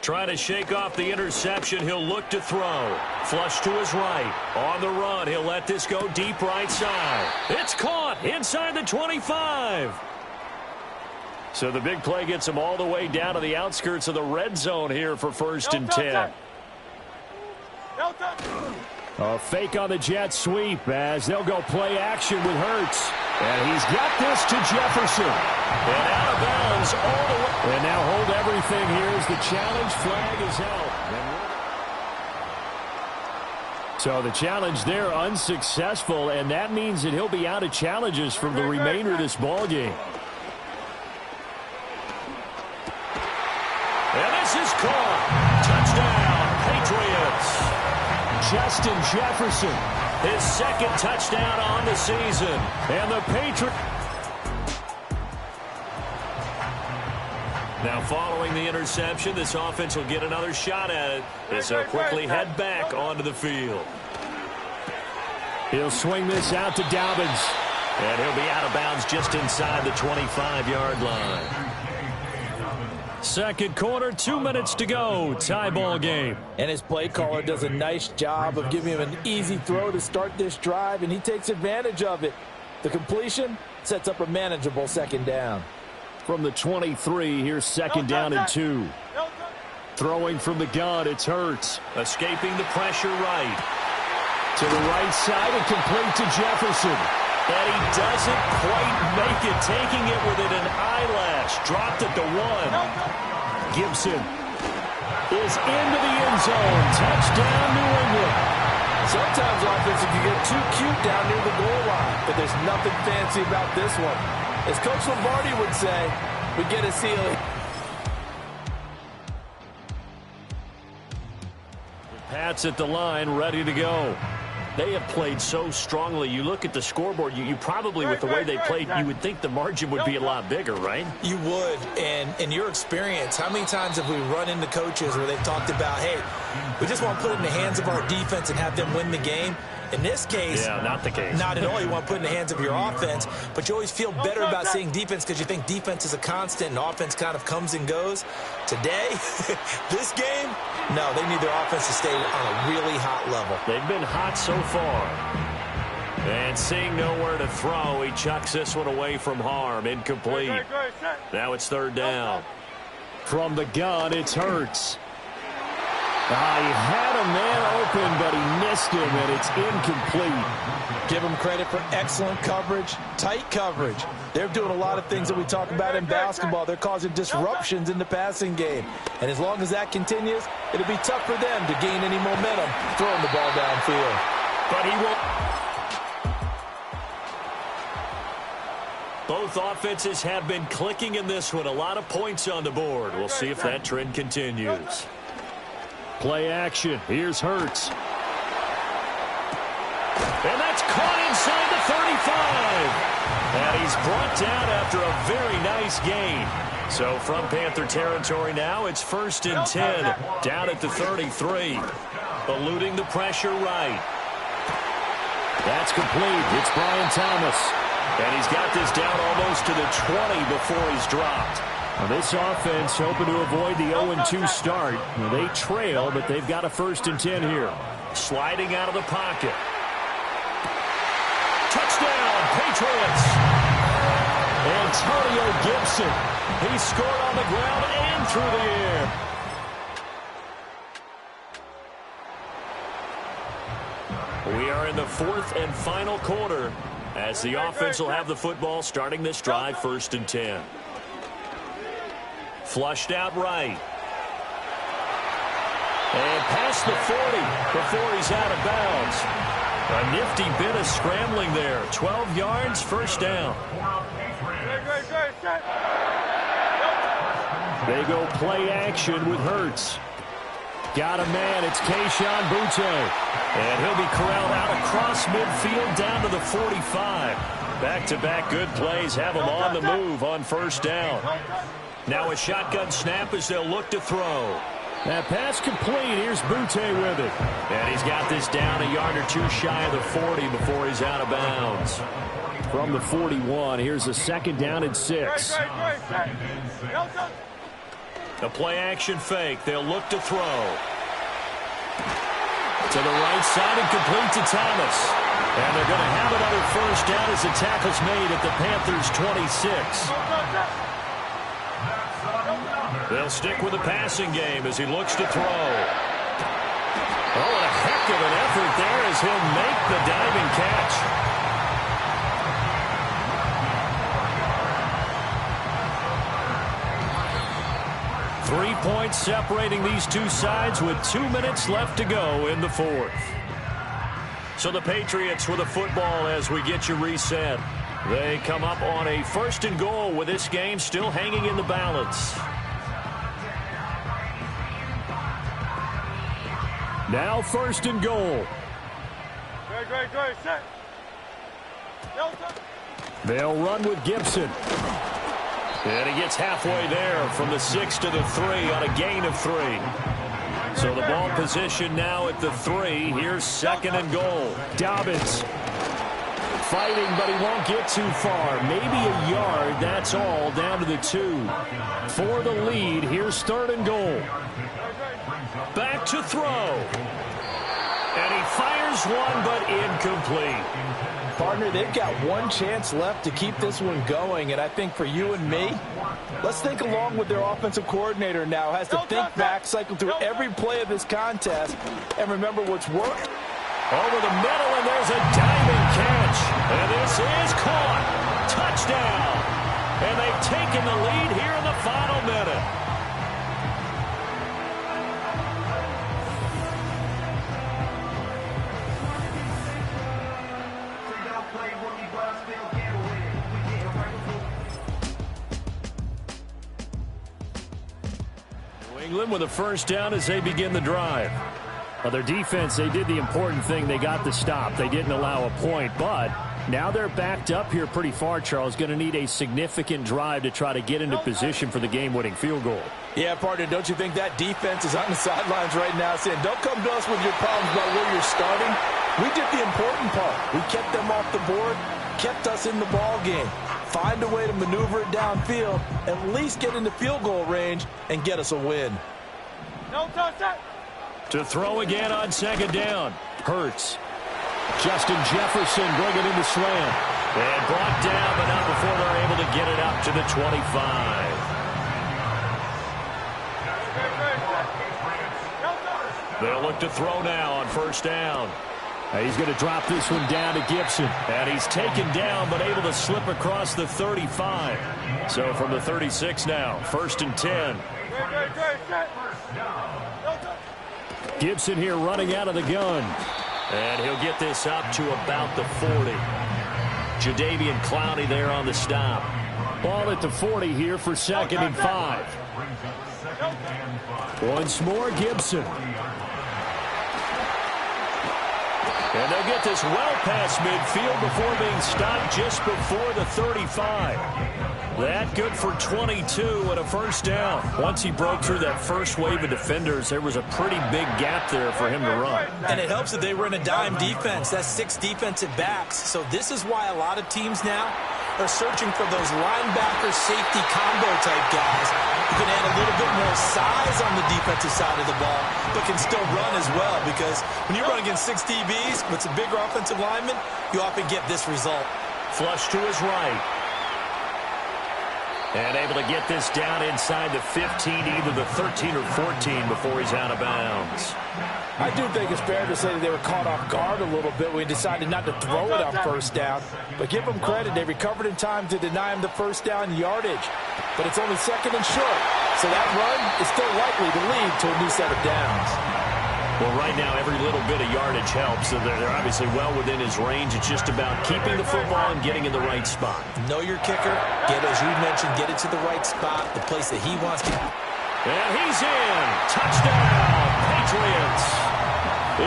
Trying to shake off the interception. He'll look to throw. Flush to his right. On the run. He'll let this go deep right side. It's caught inside the 25. So the big play gets him all the way down to the outskirts of the red zone here for 1st and 10. A fake on the jet sweep as they'll go play action with Hurts. And he's got this to Jefferson. And out of bounds all the way. And now hold everything here as the challenge flag is held. So the challenge there unsuccessful, and that means that he'll be out of challenges from the remainder of this ball game. And this is caught. Touchdown, Patriots. Justin Jefferson. His 2nd touchdown on the season. And the Patriots. Now following the interception, this offense will get another shot at it as they'll quickly head back onto the field. He'll swing this out to Dobbins. And he'll be out of bounds just inside the 25-yard line. 2nd quarter, 2 minutes to go. Tie ball game. And his play caller does a nice job of giving him an easy throw to start this drive, and he takes advantage of it. The completion sets up a manageable 2nd down. From the 23, here's 2nd down and 2. Throwing from the gun, it's Hurts. Escaping the pressure right. To the right side and complete to Jefferson. And he doesn't quite make it, taking it within an eyelash. Dropped it to 1. Gibson is into the end zone. Touchdown, New England. Sometimes offensive can get too cute down near the goal line, but there's nothing fancy about this one. As Coach Lombardi would say, we get a ceiling. Pats at the line, ready to go. They have played so strongly. You look at the scoreboard, you probably, with the way they played, you would think the margin would be a lot bigger, right? You would. And in your experience, how many times have we run into coaches where they've talked about, hey, we just want to put it in the hands of our defense and have them win the game? In this case, yeah, not the case. Not at all. You want to put it in the hands of your offense, but you always feel better about seeing defense because you think defense is a constant and offense kind of comes and goes. Today, this game, no, they need their offense to stay on a really hot level. They've been hot so far. And seeing nowhere to throw, he chucks this one away from harm. Incomplete. Now it's 3rd down. From the gun, it's Hurts. He had a man open, but he missed him, and it's incomplete. Give them credit for excellent coverage, tight coverage. They're doing a lot of things that we talk about in basketball. They're causing disruptions in the passing game. And as long as that continues, it'll be tough for them to gain any momentum throwing the ball downfield. But he won't. Both offenses have been clicking in this one. A lot of points on the board. We'll see if that trend continues. Play action. Here's Hurts. And that's caught inside the 35. And he's brought down after a very nice gain. So from Panther territory now, it's 1st and 10, down at the 33. Eluding the pressure right. That's complete. It's Brian Thomas. And he's got this down almost to the 20 before he's dropped. Now this offense hoping to avoid the 0-2 start. Now they trail, but they've got a 1st and 10 here. Sliding out of the pocket. Touchdown, Patriots. Antonio Gibson. He scored on the ground and through the air. We are in the 4th and final quarter as the offense will have the football starting this drive, 1st and 10. Flushed out right. And past the 40 before he's out of bounds. A nifty bit of scrambling there. 12 yards, 1st down. They go play action with Hurts. Got a man. It's Kayshon Boutte. And he'll be corralled out across midfield down to the 45. Back-to-back good plays have him on the move on 1st down. Now a shotgun snap as they'll look to throw. That pass complete. Here's Boutte with it. And he's got this down a yard or two shy of the 40 before he's out of bounds. From the 41, here's a 2nd down and 6. The play action fake. They'll look to throw. To the right side and complete to Thomas. And they're going to have another 1st down as the tackle's made at the Panthers' 26. They'll stick with the passing game as he looks to throw. Oh, and a heck of an effort there as he'll make the diving catch. Three points separating these two sides with 2 minutes left to go in the 4th. So the Patriots with a football as we get you reset. They come up on a 1st and goal with this game still hanging in the balance. Now 1st and goal. They'll run with Gibson. And he gets halfway there from the 6 to the 3 on a gain of 3. So the ball position now at the 3. Here's 2nd and goal. Dobbins fighting, but he won't get too far. Maybe a yard, that's all, down to the 2. For the lead, here's 3rd and goal. Back to throw. And he fires one, but incomplete. Partner, they've got one chance left to keep this one going, and I think for you and me, let's think along with their offensive coordinator now. Has to think back, cycle through every play of this contest, and remember what's worked. Over the middle, and there's a diving catch. And this is caught. Touchdown. And they've taken the lead here in the final minute. New England with a 1st down as they begin the drive. Well, their defense, they did the important thing. They got the stop. They didn't allow a point, but now they're backed up here pretty far, Charles. Going to need a significant drive to try to get into position for the game-winning field goal. Yeah, partner, don't you think that defense is on the sidelines right now saying, don't come to us with your problems about where you're starting. We did the important part. We kept them off the board, kept us in the ball game. Find a way to maneuver it downfield, at least get into field goal range, and get us a win. No touch that. To throw again on 2nd down. Hurts. Justin Jefferson bringing in the slam. And brought down, but not before they're able to get it up to the 25. They'll look to throw now on 1st down. He's going to drop this one down to Gibson. And he's taken down, but able to slip across the 35. So from the 36 now, 1st and 10. Gibson here running out of the gun. And he'll get this up to about the 40. Jadeveon Clowney there on the stop. Ball at the 40 here for 2nd and 5. Once more, Gibson. And they'll get this well past midfield before being stopped just before the 35. That good for 22 and a first down. Once he broke through that first wave of defenders, there was a pretty big gap there for him to run. And it helps that they were in a dime defense. That's 6 defensive backs. So this is why a lot of teams now are searching for those linebacker safety combo type guys who can add a little bit more size on the defensive side of the ball, but can still run as well, because when you run against 6 DBs with some bigger offensive linemen, you often get this result. Flush to his right. And able to get this down inside the 15, either the 13 or 14 before he's out of bounds. I do think it's fair to say that they were caught off guard a little bit when he decided not to throw it on first down. But give them credit, they recovered in time to deny him the first down yardage. But it's only second and short, so that run is still likely to lead to a new set of downs. Well, right now, every little bit of yardage helps. So they're obviously well within his range. It's just about keeping the football and getting in the right spot. Know your kicker. Get, as you mentioned, get it to the right spot, the place that he wants to. And he's in. Touchdown, Patriots.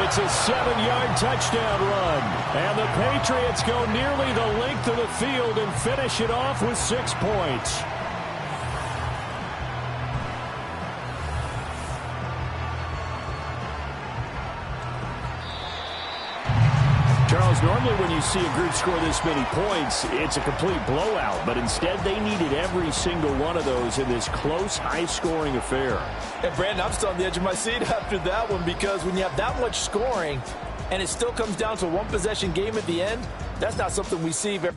It's a 7-yard touchdown run. And the Patriots go nearly the length of the field and finish it off with 6 points. Charles, normally when you see a group score this many points, it's a complete blowout. But instead, they needed every single one of those in this close, high-scoring affair. And, Brandon, I'm still on the edge of my seat after that one, because when you have that much scoring and it still comes down to a one-possession game at the end, that's not something we see very...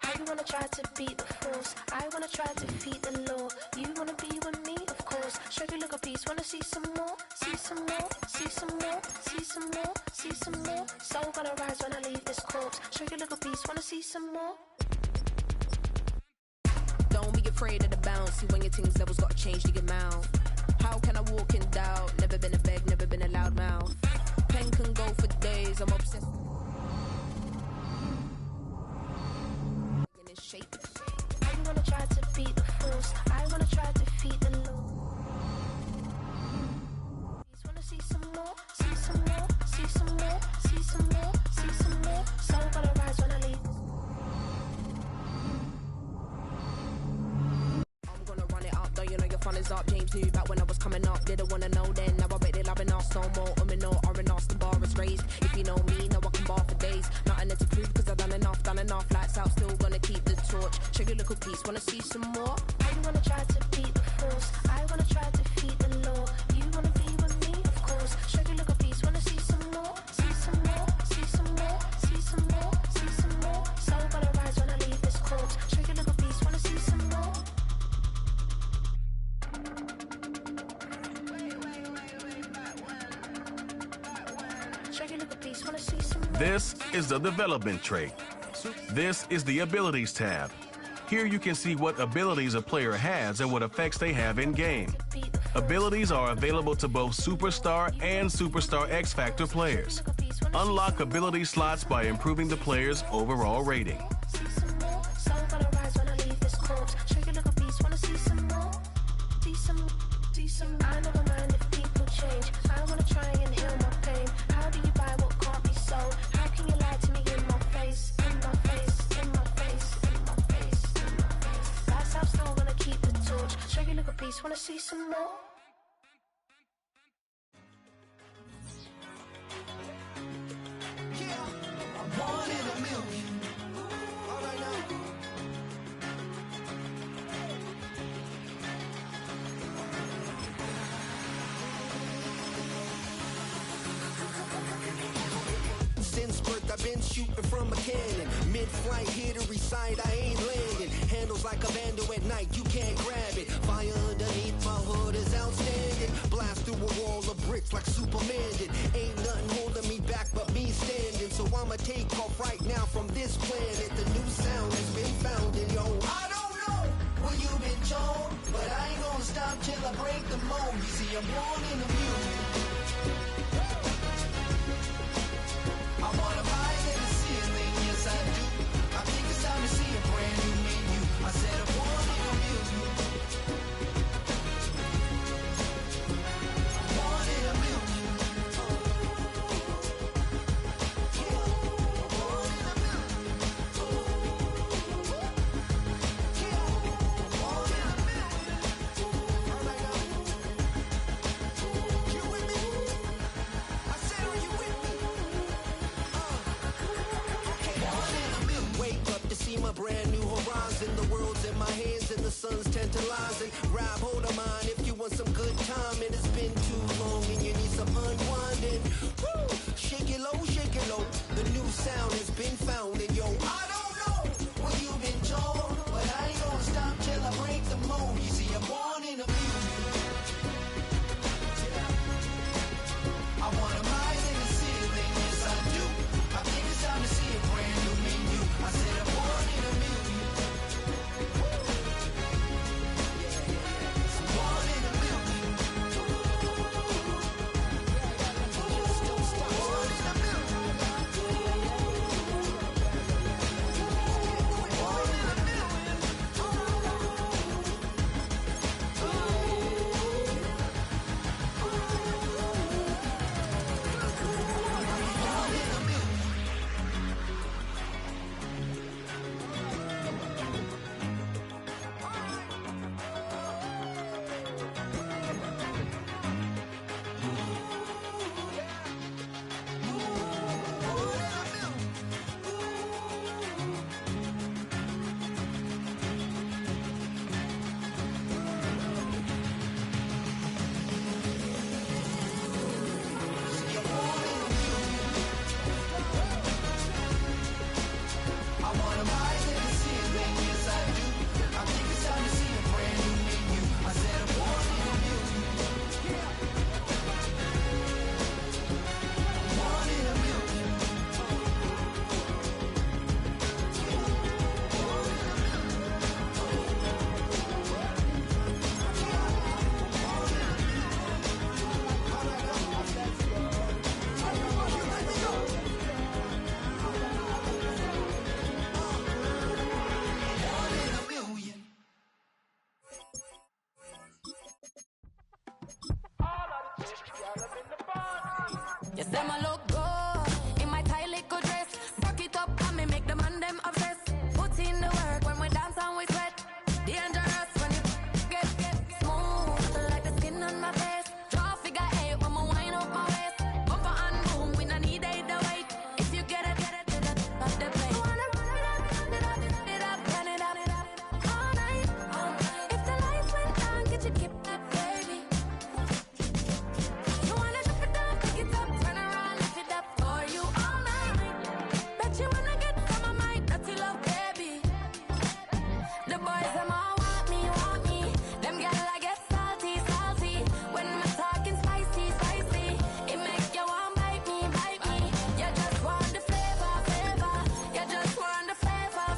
I wanna try to beat the force. I wanna try to defeat the law. You wanna be with me, of course. Show you look a piece. Wanna see some more? See some more? See some more? See some more? See some more? So gonna rise when I leave this corpse. Show you look a piece. Wanna see some more? Don't be afraid of the bounce. See when your things levels got to change to your mouth. How can I walk in doubt? Never been a beg, never been a loud mouth. Pen can go for days. I'm obsessed. Shape. I wanna try to beat the force. I wanna try to defeat the law. Wanna see some more? See some more? See some more? See some more? See some more? So gonna rise when I leave. I'm gonna run it up, though you know your fun is up. James knew back when I was coming up. Didn't wanna know then. Now I bet they loving us no more. No, R&R's the bar is raised. If you know me, now I can bar for days. Nothing to prove because I've done enough. Lights out, still gonna keep the torch. Show you a little piece, wanna see some more? I wanna try to beat the force. I wanna try to defeat the law. You wanna be with me, of course. Show you a little piece, wanna see some more? See some more? See some more? See some more? See some more? So gonna rise when I leave this corpse. Show you a little piece, wanna see some more? Show you a little piece, wanna see some more? This is the development trait. This is the abilities tab. Here you can see what abilities a player has and what effects they have in game. Abilities are available to both Superstar and Superstar X Factor players. Unlock ability slots by improving the player's overall rating. So gonna rise when I leave this corpse. Show you a little piece, wanna see some more? See some. I never mind if people change. I wanna try and heal my pain. How do you buy what can't be sold? How can you lie to me in my face? In my face, in my face, in my face, in my face. That's how I'm still gonna keep the torch. Show you a little piece, wanna see some more? One in a million. All right now. Since birth I've been shooting from a cannon. Mid-flight here to recite, I ain't landing. Handles like a vandal at night, you can't grab it. Fire underneath my hood is outstanding. Blast through a wall of bricks like Superman did. Ain't nothing holding me back but me standing. So I'ma take off right now from this planet. The new sound has been found in yo. I don't know where you've been told, but I ain't gonna stop till I break the mold. You see, I'm born in the music. I wanna rise in the ceiling, yes I do. I think it's time to see a brand new menu. I said I'm born in the music. the sun's tantalizing. Rob, hold of mine if you want some good time. And it's been too long and you need some unwinding. Woo! Shake it low, the new sound has been found. And yo, I don't know what you've been told, but I ain't gonna stop till I break the mold. You see, I'm born in a million. I wanna rise in the ceiling, yes I do. I think it's time to see a brand new menu. I said I'm born in a million. I'm born in a million. Born in a Yes, them a look good in my tight little dress. Rock it up and me make the man them obsessed. Put in the work when we dance and we sweat. Dangerous when you get smooth like the skin on my face. Draw figure eight when we wind up my waist. Bumper and boom, we no need either wait. If you get it to the top of the plate. You wanna run it up, turn it up all night. If the lights went down, get your kip up, baby. You wanna drop it down, pick it up, turn around, lift it up for you all night. Bet you wanna get some of my dirty love, baby. The boys them all want me. Them girl I get salty. When I'm talking spicy. It make you want bite me. You just want the flavor. You just want the flavor.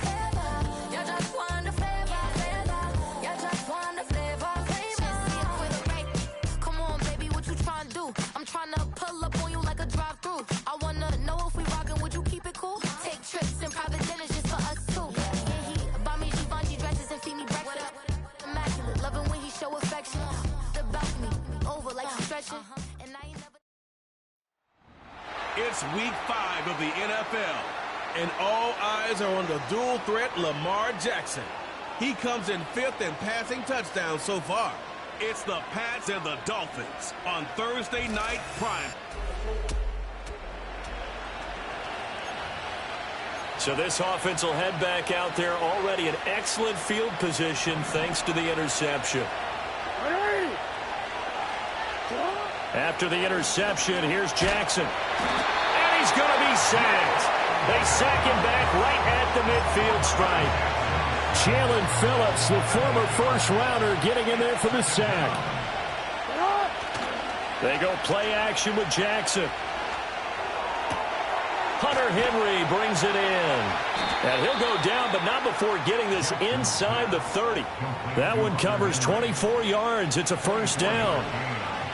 You just want the flavor. You just want the flavor. Just see it with a right. Come on, baby, what you tryna do? I'm tryna pull up on you like a drive-through. I wanna know if we rockin', would you keep it cool? Take trips and private dinners just for us two. Yeah, he buy me Givenchy dresses and feed me breakfast. Immaculate, loving when he show affection. About me, over like he's stretching. And I ain't never. It's week 5 of the NFL, and all eyes are on the dual threat Lamar Jackson. He comes in 5th in passing touchdowns so far. It's the Pats and the Dolphins on Thursday Night Prime. So this offense will head back out there, already in excellent field position thanks to the interception. After the interception, here's Jackson. And he's going to be sacked. They sack him back right at the midfield stripe. Jalen Phillips, the former first-rounder, getting in there for the sack. They go play action with Jackson. Hunter Henry brings it in. And he'll go down, but not before getting this inside the 30. That one covers 24 yards. It's a first down.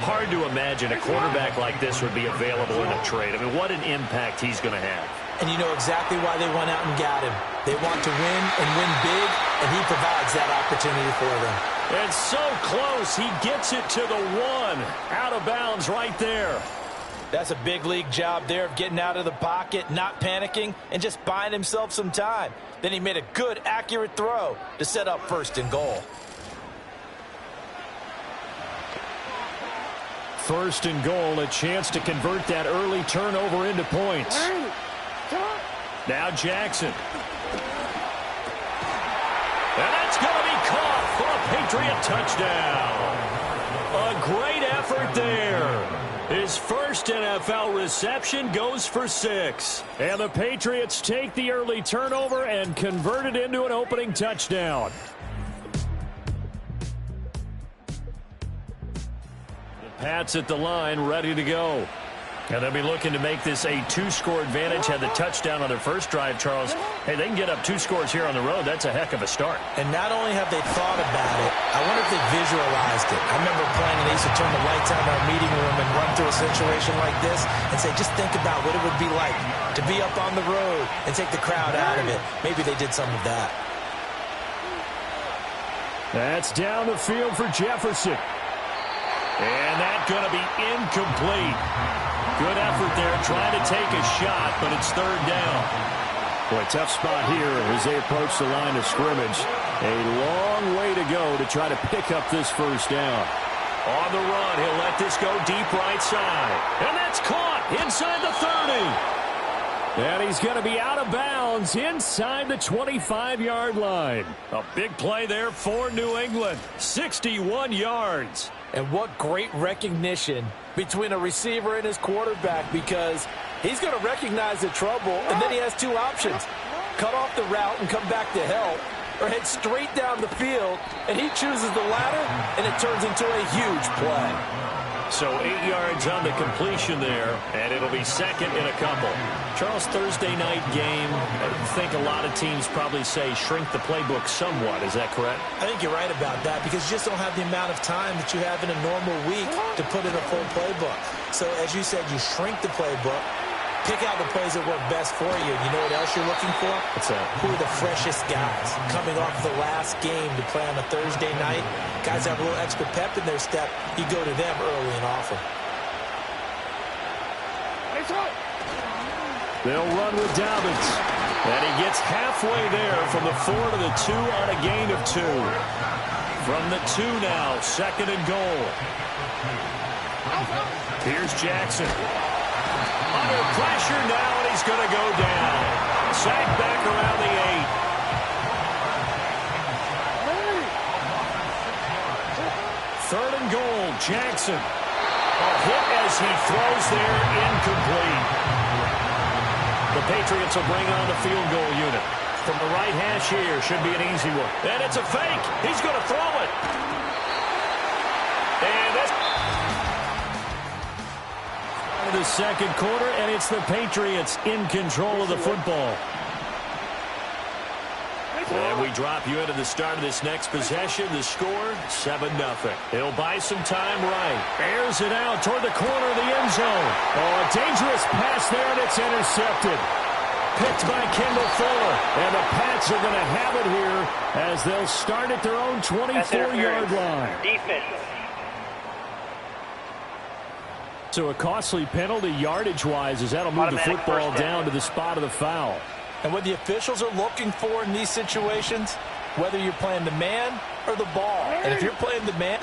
Hard to imagine a quarterback like this would be available in a trade. I mean, what an impact he's going to have. And you know exactly why they went out and got him. They want to win and win big, and he provides that opportunity for them. And so close, he gets it to the 1. Out of bounds right there. That's a big league job there of getting out of the pocket, not panicking, and just buying himself some time. Then he made a good, accurate throw to set up 1st and goal. 1st and goal, a chance to convert that early turnover into points. Now Jackson. And that's going to be caught Patriot touchdown. A great effort there. His first NFL reception goes for 6. And the Patriots take the early turnover and convert it into an opening touchdown. The Pats at the line, ready to go. And they'll be looking to make this a 2-score advantage. Had the touchdown on their first drive, Charles. Hey, they can get up 2 scores here on the road. That's a heck of a start. And not only have they thought about it, I wonder if they visualized it. I remember playing, and they used to turn the lights on in our meeting room and run through a situation like this and say, just think about what it would be like to be up on the road and take the crowd out of it. Maybe they did some of that. That's down the field for Jefferson. And that's going to be incomplete. Good effort there, trying to take a shot, but it's 3rd down. Boy, tough spot here as they approach the line of scrimmage. A long way to go to try to pick up this first down. On the run, he'll let this go deep right side. And that's caught inside the 30. And he's going to be out of bounds inside the 25-yard line. A big play there for New England. 61 yards. And what great recognition between a receiver and his quarterback, because he's going to recognize the trouble, and then he has 2 options. Cut off the route and come back to help, or head straight down the field, and he chooses the latter, and it turns into a huge play. So 8 yards on the completion there, and it'll be 2nd and a couple. Charles, Thursday night game, I think a lot of teams probably say shrink the playbook somewhat. Is that correct? I think you're right about that, because you just don't have the amount of time that you have in a normal week to put in a full playbook. So as you said, you shrink the playbook, pick out the plays that work best for you. You know what else you're looking for? What's that? Who are the freshest guys coming off the last game to play on a Thursday night? Guys have a little extra pep in their step. You go to them early and often. They'll run with Dobbins. And he gets halfway there from the 4 to the 2 on a gain of 2. From the 2 now, 2nd and goal. Here's Jackson. Under pressure now, and he's going to go down. Sacked back around the 8. 3rd and goal, Jackson. A hit as he throws there, incomplete. The Patriots will bring on the field goal unit. From the right hash here, should be an easy one. And it's a fake. He's going to throw it. And that's the 2nd quarter, and it's the Patriots in control of the football. And we drop you into the start of this next possession. The score, 7-0. He'll buy some time right. Airs it out toward the corner of the end zone. Oh, a dangerous pass there, and it's intercepted. Picked by Kendall Fuller. And the Pats are going to have it here as they'll start at their own 24-yard line. Defense. So a costly penalty yardage-wise as that'll move the football down to the spot of the foul. And what the officials are looking for in these situations, whether you're playing the man or the ball. And if you're playing the man,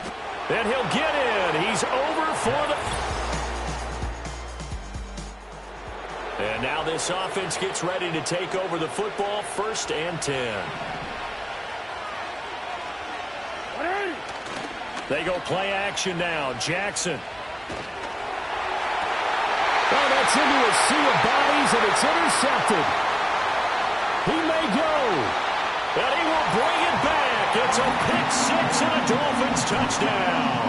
then he'll get in. He's over for the... And now this offense gets ready to take over the football. 1st and 10. They go play action now. Jackson. Oh, that's into a sea of bodies, and it's intercepted. He may go. And he will bring it back. It's a pick-6 and a Dolphins touchdown.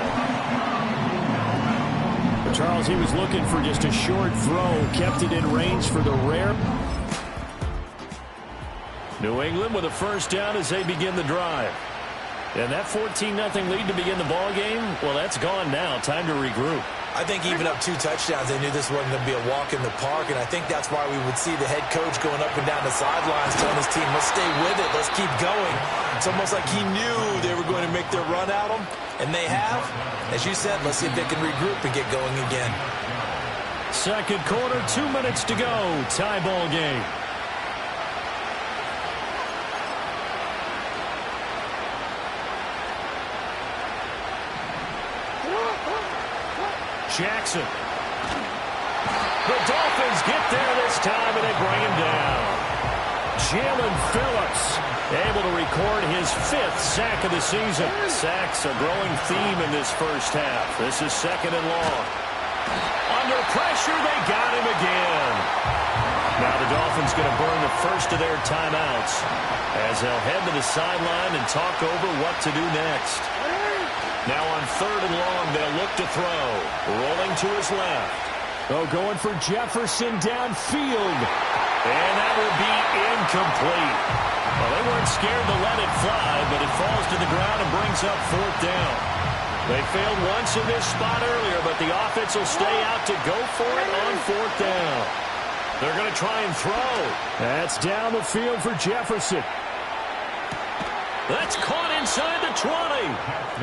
Charles, he was looking for just a short throw. Kept it in range for the rare. New England with a 1st down as they begin the drive. And that 14-0 lead to begin the ball game, well, that's gone now. Time to regroup. I think even up 2 touchdowns, they knew this wasn't going to be a walk in the park, and I think that's why we would see the head coach going up and down the sidelines telling his team, let's stay with it, let's keep going. It's almost like he knew they were going to make their run at him, and they have. As you said, let's see if they can regroup and get going again. 2nd quarter, 2 minutes to go. Tie ball game. Jackson. The Dolphins get there this time, and they bring him down. Jalen Phillips able to record his 5th sack of the season. Sacks a growing theme in this first half. This is 2nd and long. Under pressure, they got him again. Now the Dolphins going to burn the first of their timeouts as they'll head to the sideline and talk over what to do next. Now on 3rd and long, they'll look to throw. Rolling to his left. Oh, going for Jefferson downfield. And that will be incomplete. Well, they weren't scared to let it fly, but it falls to the ground and brings up 4th down. They failed once in this spot earlier, but the offense will stay out to go for it on 4th down. They're going to try and throw. That's down the field for Jefferson. That's caught inside the 20.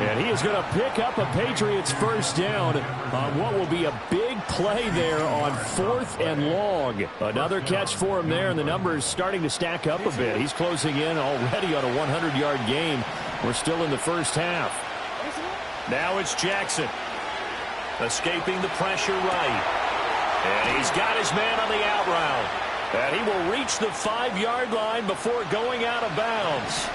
And he is going to pick up a Patriots first down on what will be a big play there on 4th and long. Another catch for him there, and the numbers starting to stack up a bit. He's closing in already on a 100-yard game. We're still in the first half. Now it's Jackson. Escaping the pressure right. And he's got his man on the out route. And he will reach the 5-yard line before going out of bounds.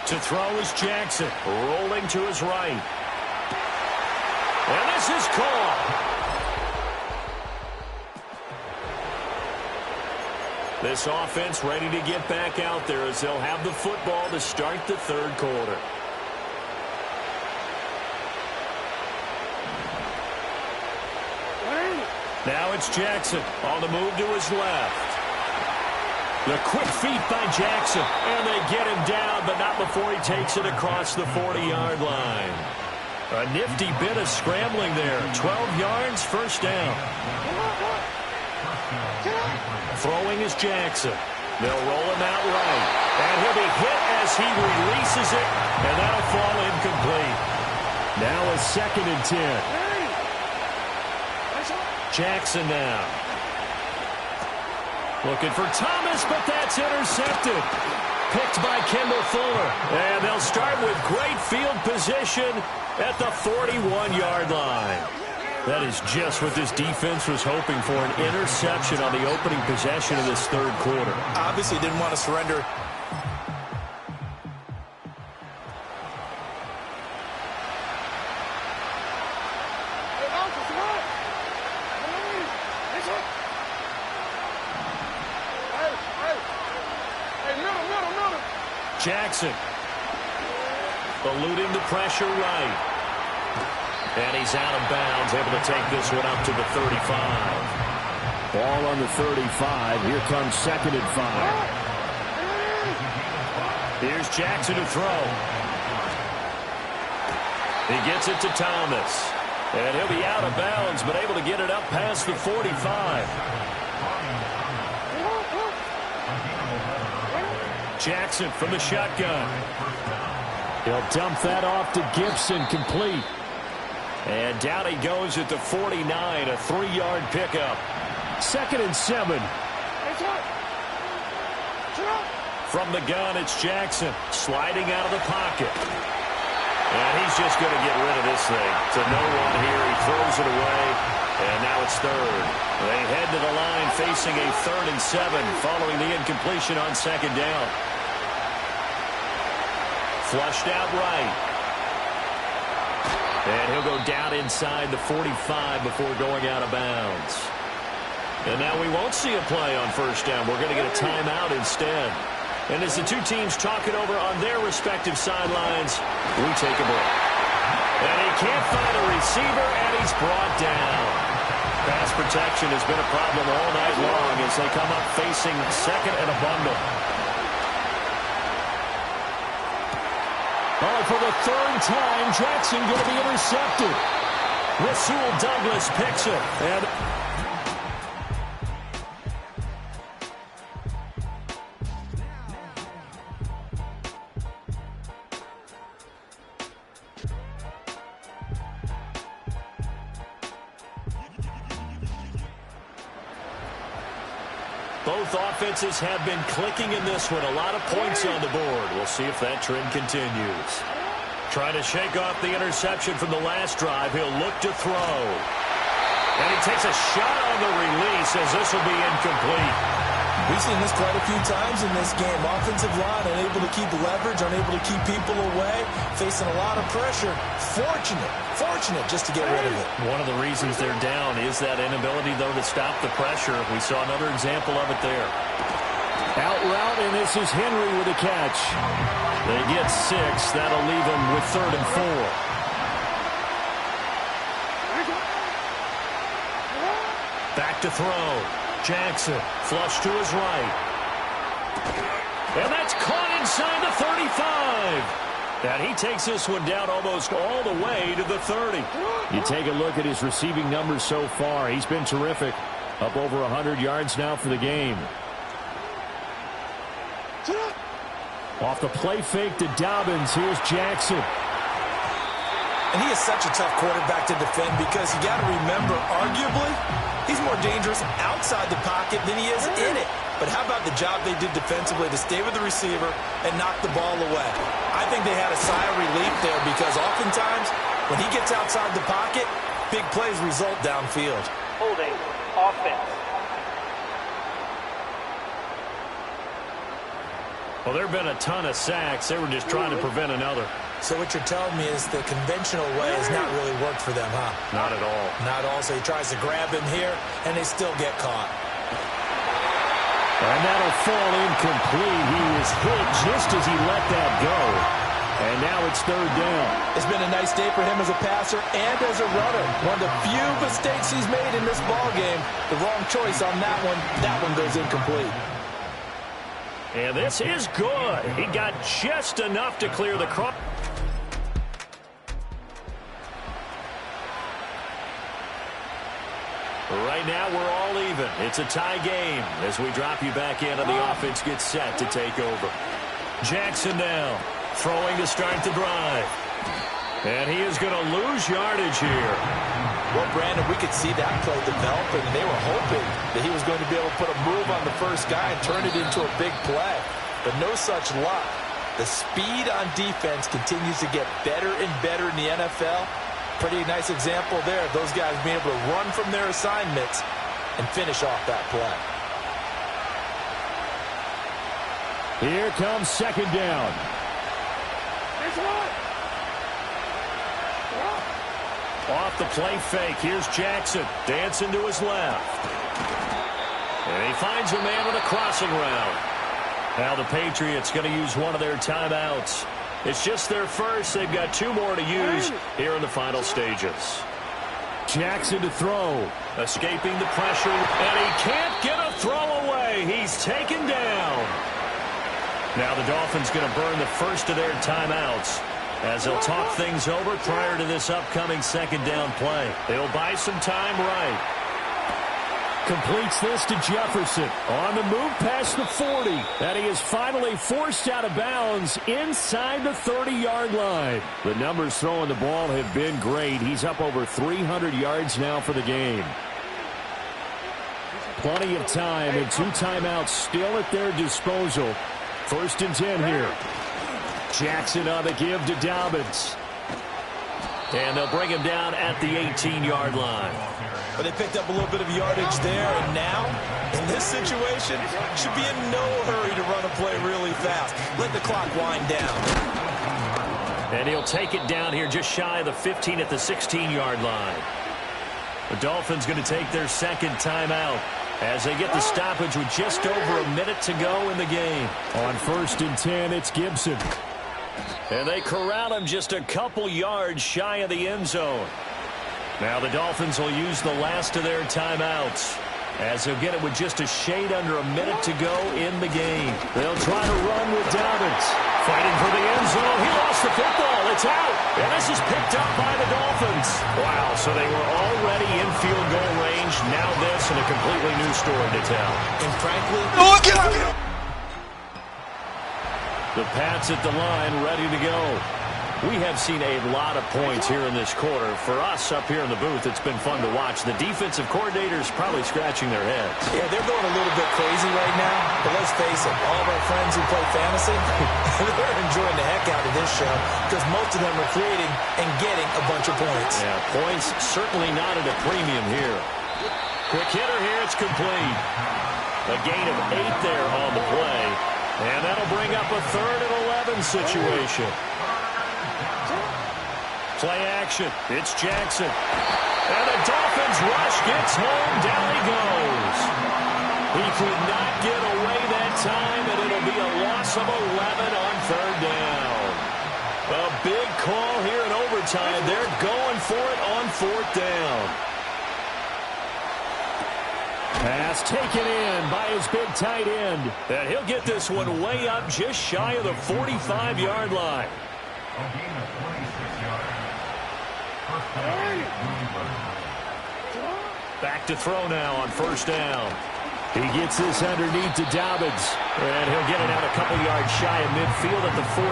To throw is Jackson, rolling to his right. And this is caught. This offense ready to get back out there as they'll have the football to start the 3rd quarter. Now it's Jackson on the move to his left. The quick feet by Jackson, and they get him down, but not before he takes it across the 40-yard line. A nifty bit of scrambling there. 12 yards, first down. Throwing is Jackson. They'll roll him out right, and he'll be hit as he releases it, and that'll fall incomplete. Now a 2nd and 10. Jackson now. Looking for Thomas, but that's intercepted. Picked by Kendall Fuller. And they'll start with great field position at the 41-yard line. That is just what this defense was hoping for, an interception on the opening possession of this 3rd quarter. Obviously didn't want to surrender. Jackson eluding the pressure right. And he's out of bounds, able to take this one up to the 35. Ball on the 35. Here comes 2nd and 5. Here's Jackson to throw. He gets it to Thomas. And he'll be out of bounds, but able to get it up past the 45. Jackson from the shotgun. He'll dump that off to Gibson, complete. And down he goes at the 49, a 3-yard pickup. 2nd and 7. From the gun, it's Jackson sliding out of the pocket. And he's just going to get rid of this thing. To no one here, he throws it away. And now it's 3rd. They head to the line facing a 3rd and 7 following the incompletion on 2nd down. Flushed out right. And he'll go down inside the 45 before going out of bounds. And now we won't see a play on 1st down. We're going to get a timeout instead. And as the two teams talk it over on their respective sidelines, we take a break. And he can't find a receiver, and he's brought down. Pass protection has been a problem all night long as they come up facing 2nd and a bundle. Oh, for the 3rd time, Jackson going to be intercepted. Rasul Douglas picks it. And both offenses have been clicking in this one. A lot of points on the board. We'll see if that trend continues. Trying to shake off the interception from the last drive. He'll look to throw. And he takes a shot on the release as this will be incomplete. We've seen this quite a few times in this game. Offensive line unable to keep leverage, unable to keep people away, facing a lot of pressure. Fortunate just to get rid of it. One of the reasons they're down is that inability, though, to stop the pressure. We saw another example of it there. Out route, and this is Henry with a catch. They get 6. That'll leave them with 3rd and 4. Back to throw. Jackson, flush to his right. And that's caught inside the 35. And he takes this one down almost all the way to the 30. You take a look at his receiving numbers so far. He's been terrific. Up over 100 yards now for the game. Off the play fake to Dobbins. Here's Jackson. And he is such a tough quarterback to defend because you got to remember, arguably, he's more dangerous outside the pocket than he is in it. But how about the job they did defensively to stay with the receiver and knock the ball away? I think they had a sigh of relief there because oftentimes when he gets outside the pocket, big plays result downfield. Holding offense. Well, there have been a ton of sacks. They were just trying to prevent another. So what you're telling me is the conventional way has not really worked for them, huh? Not at all. Not all. So he tries to grab him here, and they still get caught. And that'll fall incomplete. He was hit just as he let that go. And now it's 3rd down. It's been a nice day for him as a passer and as a runner. One of the few mistakes he's made in this ballgame. The wrong choice on that one. That one goes incomplete. And this is good. He got just enough to clear the cross. Right now, we're all even. It's a tie game as we drop you back in and the offense gets set to take over. Jackson now, throwing to start the drive. And he is going to lose yardage here. Well, Brandon, we could see that play developing, and they were hoping that he was going to be able to put a move on the first guy and turn it into a big play. But no such luck. The speed on defense continues to get better and better in the NFL. Pretty nice example there of those guys being able to run from their assignments and finish off that play. Here comes 2nd down. Off the play fake, here's Jackson, dancing to his left. And he finds a man on a crossing route. Now the Patriots going to use one of their timeouts. It's just their first. They've got 2 more to use here in the final stages. Jackson to throw. Escaping the pressure, and he can't get a throw away. He's taken down. Now the Dolphins going to burn the first of their timeouts as they'll talk things over prior to this upcoming 2nd down play. They'll buy some time right. Completes this to Jefferson. On the move past the 40. And he is finally forced out of bounds inside the 30-yard line. The numbers throwing the ball have been great. He's up over 300 yards now for the game. Plenty of time and 2 timeouts still at their disposal. 1st and 10 here. Jackson on the give to Dobbins. And they'll bring him down at the 18-yard line. But they picked up a little bit of yardage there, and now, in this situation, should be in no hurry to run a play really fast. Let the clock wind down. And he'll take it down here just shy of the 15 at the 16-yard line. The Dolphins going to take their 2nd timeout as they get the stoppage with just over a minute to go in the game. On 1st and 10, it's Gibson. And they corral him just a couple yards shy of the end zone. Now the Dolphins will use the last of their timeouts as they'll get it with just a shade under a minute to go in the game. They'll try to run with Dobbins. Fighting for the end zone. He lost the football. It's out. And this is picked up by the Dolphins. Wow, so they were already in field goal range. Now this and a completely new story to tell. And frankly, the Pats at the line ready to go. We have seen a lot of points here in this quarter. For us up here in the booth, it's been fun to watch. The defensive coordinators probably scratching their heads. Yeah, they're going a little bit crazy right now. But let's face it, all of our friends who play fantasy, they're enjoying the heck out of this show because most of them are creating and getting a bunch of points. Yeah, points certainly not at a premium here. Quick hitter here, it's complete. A gain of 8 there on the play. And that'll bring up a 3rd and 11 situation. Play action. It's Jackson. And the Dolphins rush gets home. Down he goes. He could not get away that time, and it'll be a loss of 11 on 3rd down. A big call here in overtime. They're going for it on 4th down. Pass taken in by his big tight end. And he'll get this one way up just shy of the 45-yard line. Back to throw now on 1st down. He gets this underneath to Dobbins. And he'll get it out a couple yards shy of midfield at the 48.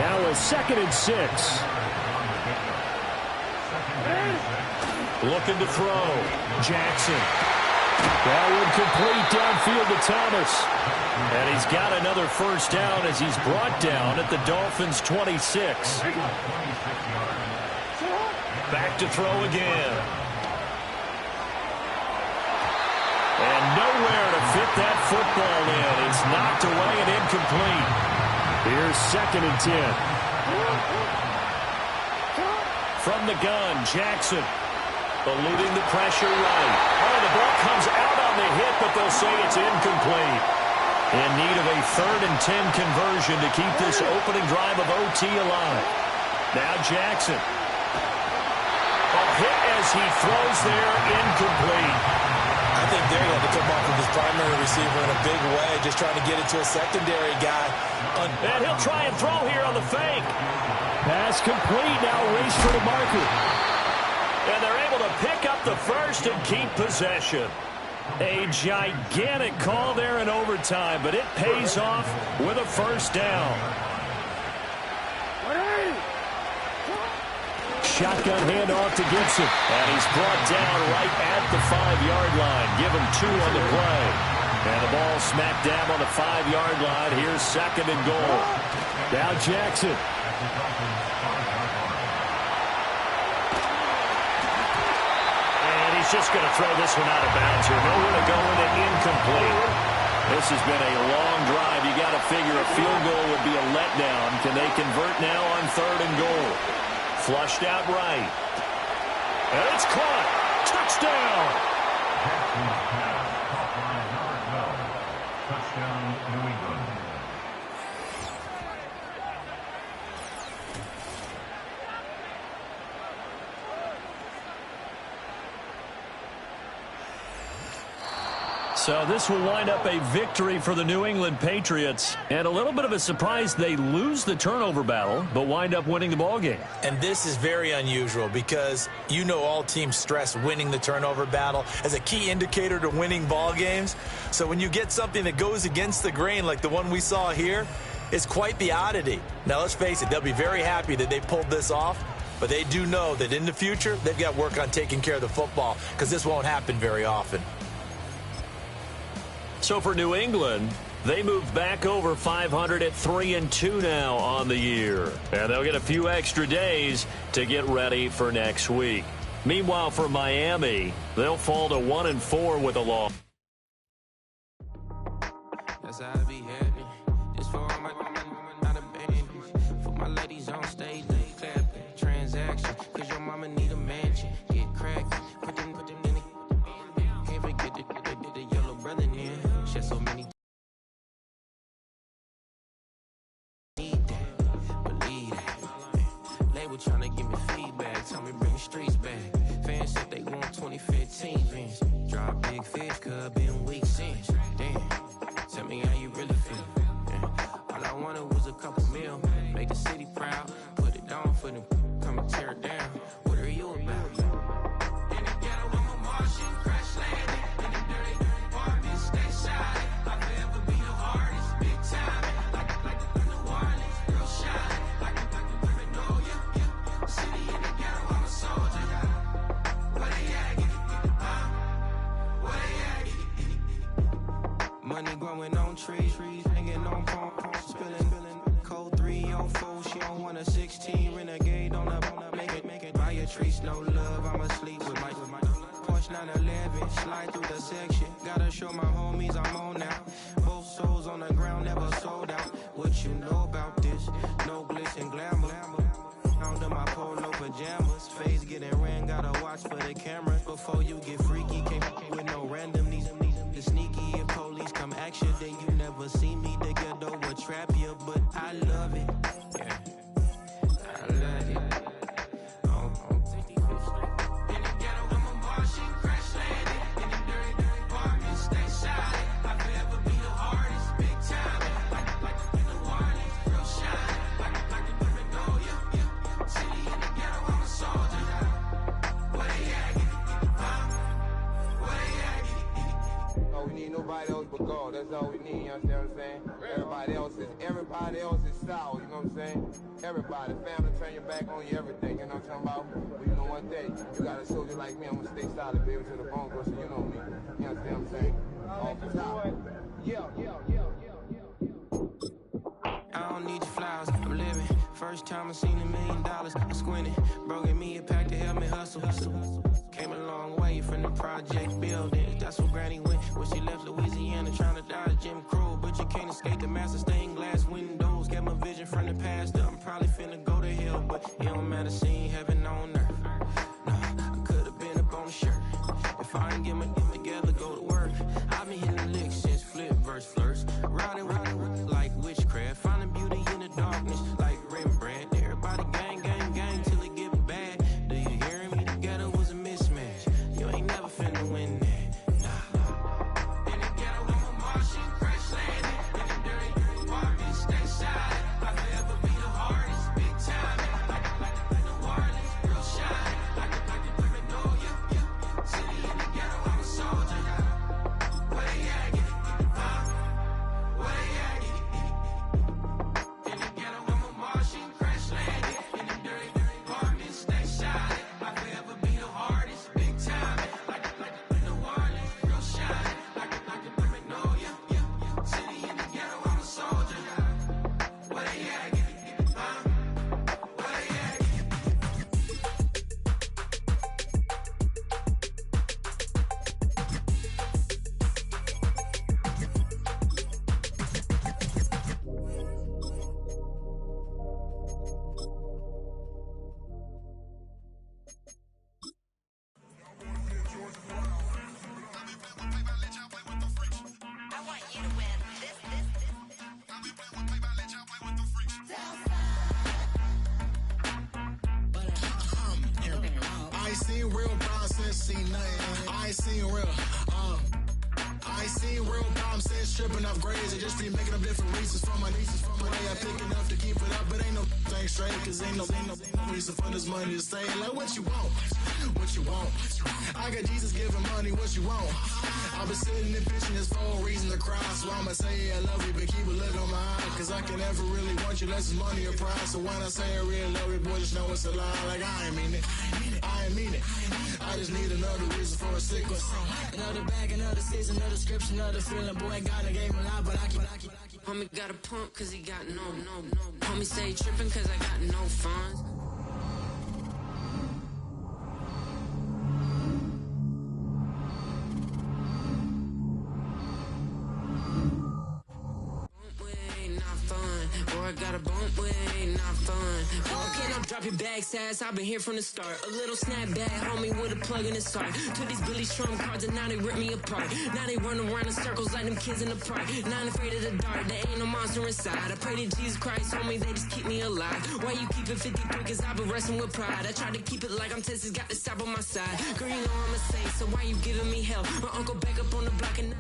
Now a 2nd and 6. Looking to throw. Jackson. That one complete downfield to Thomas. And he's got another 1st down as he's brought down at the Dolphins' 26. Back to throw again. And nowhere to fit that football in. It's knocked away and incomplete. Here's 2nd and 10. From the gun, Jackson. Eluding the pressure right. Oh, the ball comes out on the hit, but they'll say it's incomplete. In need of a 3rd and 10 conversion to keep this opening drive of OT alive. Now Jackson. A hit as he throws there, incomplete. I think there he had to come off of his primary receiver in a big way, just trying to get it to a secondary guy. And he'll try and throw here on the fake. Pass complete, now race for the marker. And they're able to pick up the 1st and keep possession. A gigantic call there in overtime, but it pays off with a 1st down. Shotgun handoff to Gibson. And he's brought down right at the 5-yard line. Give him 2 on the play. And the ball smack dab on the 5-yard line. Here's 2nd and goal. Now Jackson. Just going to throw this one out of bounds here. Nowhere to go with it, incomplete. This has been a long drive. You got to figure a field goal would be a letdown. Can they convert now on 3rd and goal? Flushed out right. And it's caught. Touchdown. Touchdown, New England. So this will wind up a victory for the New England Patriots. And a little bit of a surprise, they lose the turnover battle, but wind up winning the ballgame. And this is very unusual because you know all teams stress winning the turnover battle as a key indicator to winning ball games. So when you get something that goes against the grain like the one we saw here, it's quite the oddity. Now let's face it, they'll be very happy that they pulled this off, but they do know that in the future, they've got work on taking care of the football because this won't happen very often. So for New England, they moved back over 500 at 3-2 now on the year. And they'll get a few extra days to get ready for next week. Meanwhile, for Miami, they'll fall to 1-4 with a loss. That's how I be happy. Just for all my not abandoned. For my ladies on stage, they clapping. Transaction, cause your mama need a mansion. Get cracked, put them in the can't forget the yellow brother in. Shed so many need that, believe that. Label trying to give me feedback, tell me bring the streets back. Fans said they want 2015 Vince. Drop big fish, cuz been weak since. Damn, tell me how you really feel. Yeah. All I wanted was a couple mil, make the city proud, put it down for them, come and tear it down. What are you about? In the ghetto, I'm a Martian, crash landing. In the dirty apartments, stay shiny. I'll forever be the hardest, big time. Like New Orleans, real shiny. Like Paranoia, yeah. City in the ghetto, I'm a soldier. Where they at? Where they at? Money growing on trees, hanging on palms, spilling. Code 304, she don't want a 16. Renegade on up, make it. it, slide through the section. Gotta show my homies I'm on now. Both souls on the ground, never sold out. What you know about this? No glitz and glamour. Under my polo pajamas, face getting ran, gotta watch for the cameras. Before you get freaky, can't with no random these the sneaky. If police come ask you, then you never see me. The ghetto will trap you, but I love it. Yeah, I love it. Nobody else but God. That's all we need, you understand what I'm saying? Everybody else is sour, you know what I'm saying? Everybody, family, turn your back on you, everything, you know what I'm talking about? But you know one day, you got a soldier like me, I'm gonna stay solid, baby, to the bone, so you know me. You understand what I'm saying? Off the top. I don't need your flowers, I'm living. First time I seen $1 million, I squinted. Broke in me a pack to help me hustle. Came a long way from the project buildings. That's where Granny went when she left Louisiana, trying to dodge Jim Crow. But you can't escape the master stained glass windows. Got my vision from the past. I'm probably finna go to hell, but it don't matter, seeing heaven on earth. No, I could've been up on the shirt. If I ain't get my shit together, go to work. I've been hitting the licks since flip verse flirts. Riding like witchcraft, finding beauty in the darkness like Rembrandt. Everybody gang, gang, gang till it get bad. Do you hear me? The ghetto was a mismatch. You ain't never finna win that. Nah. In the ghetto, I'm a Martian crash landing. In the dirty apartment, stay silent. I forever be the hardest, big time. Like the Warlins, real shine. Like the paranoia. City in the ghetto, I'm a soldier. Where they at? Where they at? In the ghetto, I'm a Martian crash landing. In the dirty apartment, stay silent. I forever be the hardest, big time. Like the Warlins, real shine. Like the paranoia. City in the ghetto, I'm a soldier. Where they at? Where they at? I ain't seen real problems since seen nothing. I ain't seen real. I ain't seen real problems since stripping off grades. I just be making up different reasons for my nieces. For my day, I pick enough to keep it up, but ain't no thing straight. Cause ain't no reason for this money to stay. Like what you want? What you want? I got Jesus giving money. What you want? I've been sitting and pitching this for a reason to cry. So I'ma say I love you, but keep a look on my eye. Cause I can never really want you unless it's money or prize. So when I say I really love you, boy, just know it's a lie. Like I ain't mean it. I ain't mean it. I just need another reason for a sickness. Another bag, another season, another description, another feeling. Boy, God, I gave him a lot, but I keep. Homie got a pump cause he got no. Homie stay tripping cause I got no funds. I got a bump with ain't not fun. Can I drop your bag sass? I've been here from the start. A little snapback, homie, with a plug in his heart. Took these Billy Trump cards and now they rip me apart. Now they run around in circles like them kids in the park. Not afraid of the dark, there ain't no monster inside. I pray to Jesus Christ, homie, they just keep me alive. Why you keep it 53? Cause I've been wrestling with pride. I try to keep it like I'm Texas, got the stop on my side. Girl, you know I'm a saint, so why you giving me hell? My uncle back up on the block and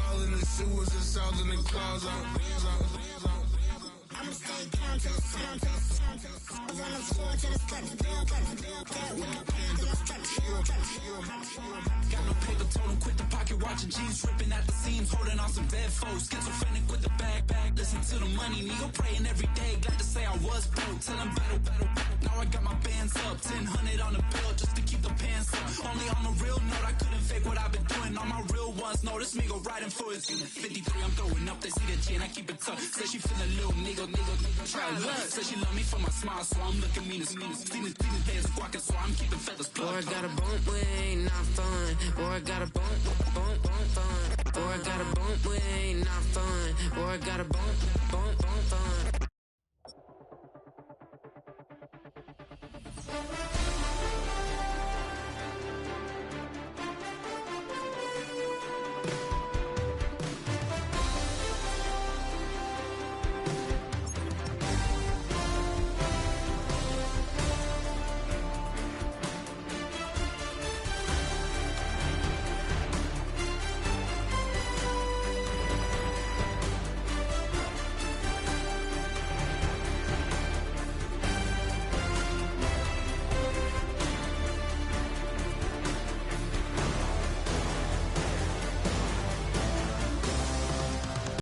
all in the sewers and south in the closet. I'ma stay down to the sound, to the sound, to the sound. On the floor to the step, to build, that one hand to the step, got no paper, told him quit the pocket watching jeans, ripping at the seams, holding on some dead foes, schizophrenic with the bag, listen to the money, nigga praying every day, glad to say I was broke, tell him battle, now I got my bands up, 1000 on the bill, just to keep the pants up, only on the real note, I couldn't fake what I've been doing, all my real ones know this nigga riding for his 53, I'm throwing up, they see the chain, I keep it tough, say she feeling little nigga, try look, say she love me for my smile, so I'm looking mean as stealing heads, squawking, so I'm keeping feathers plucked. Boy, I got a bump, we ain't not fun. Boy, I got a bump, fun. Boy, I got a bump, we ain't not fun. Boy, I got a bump, fun.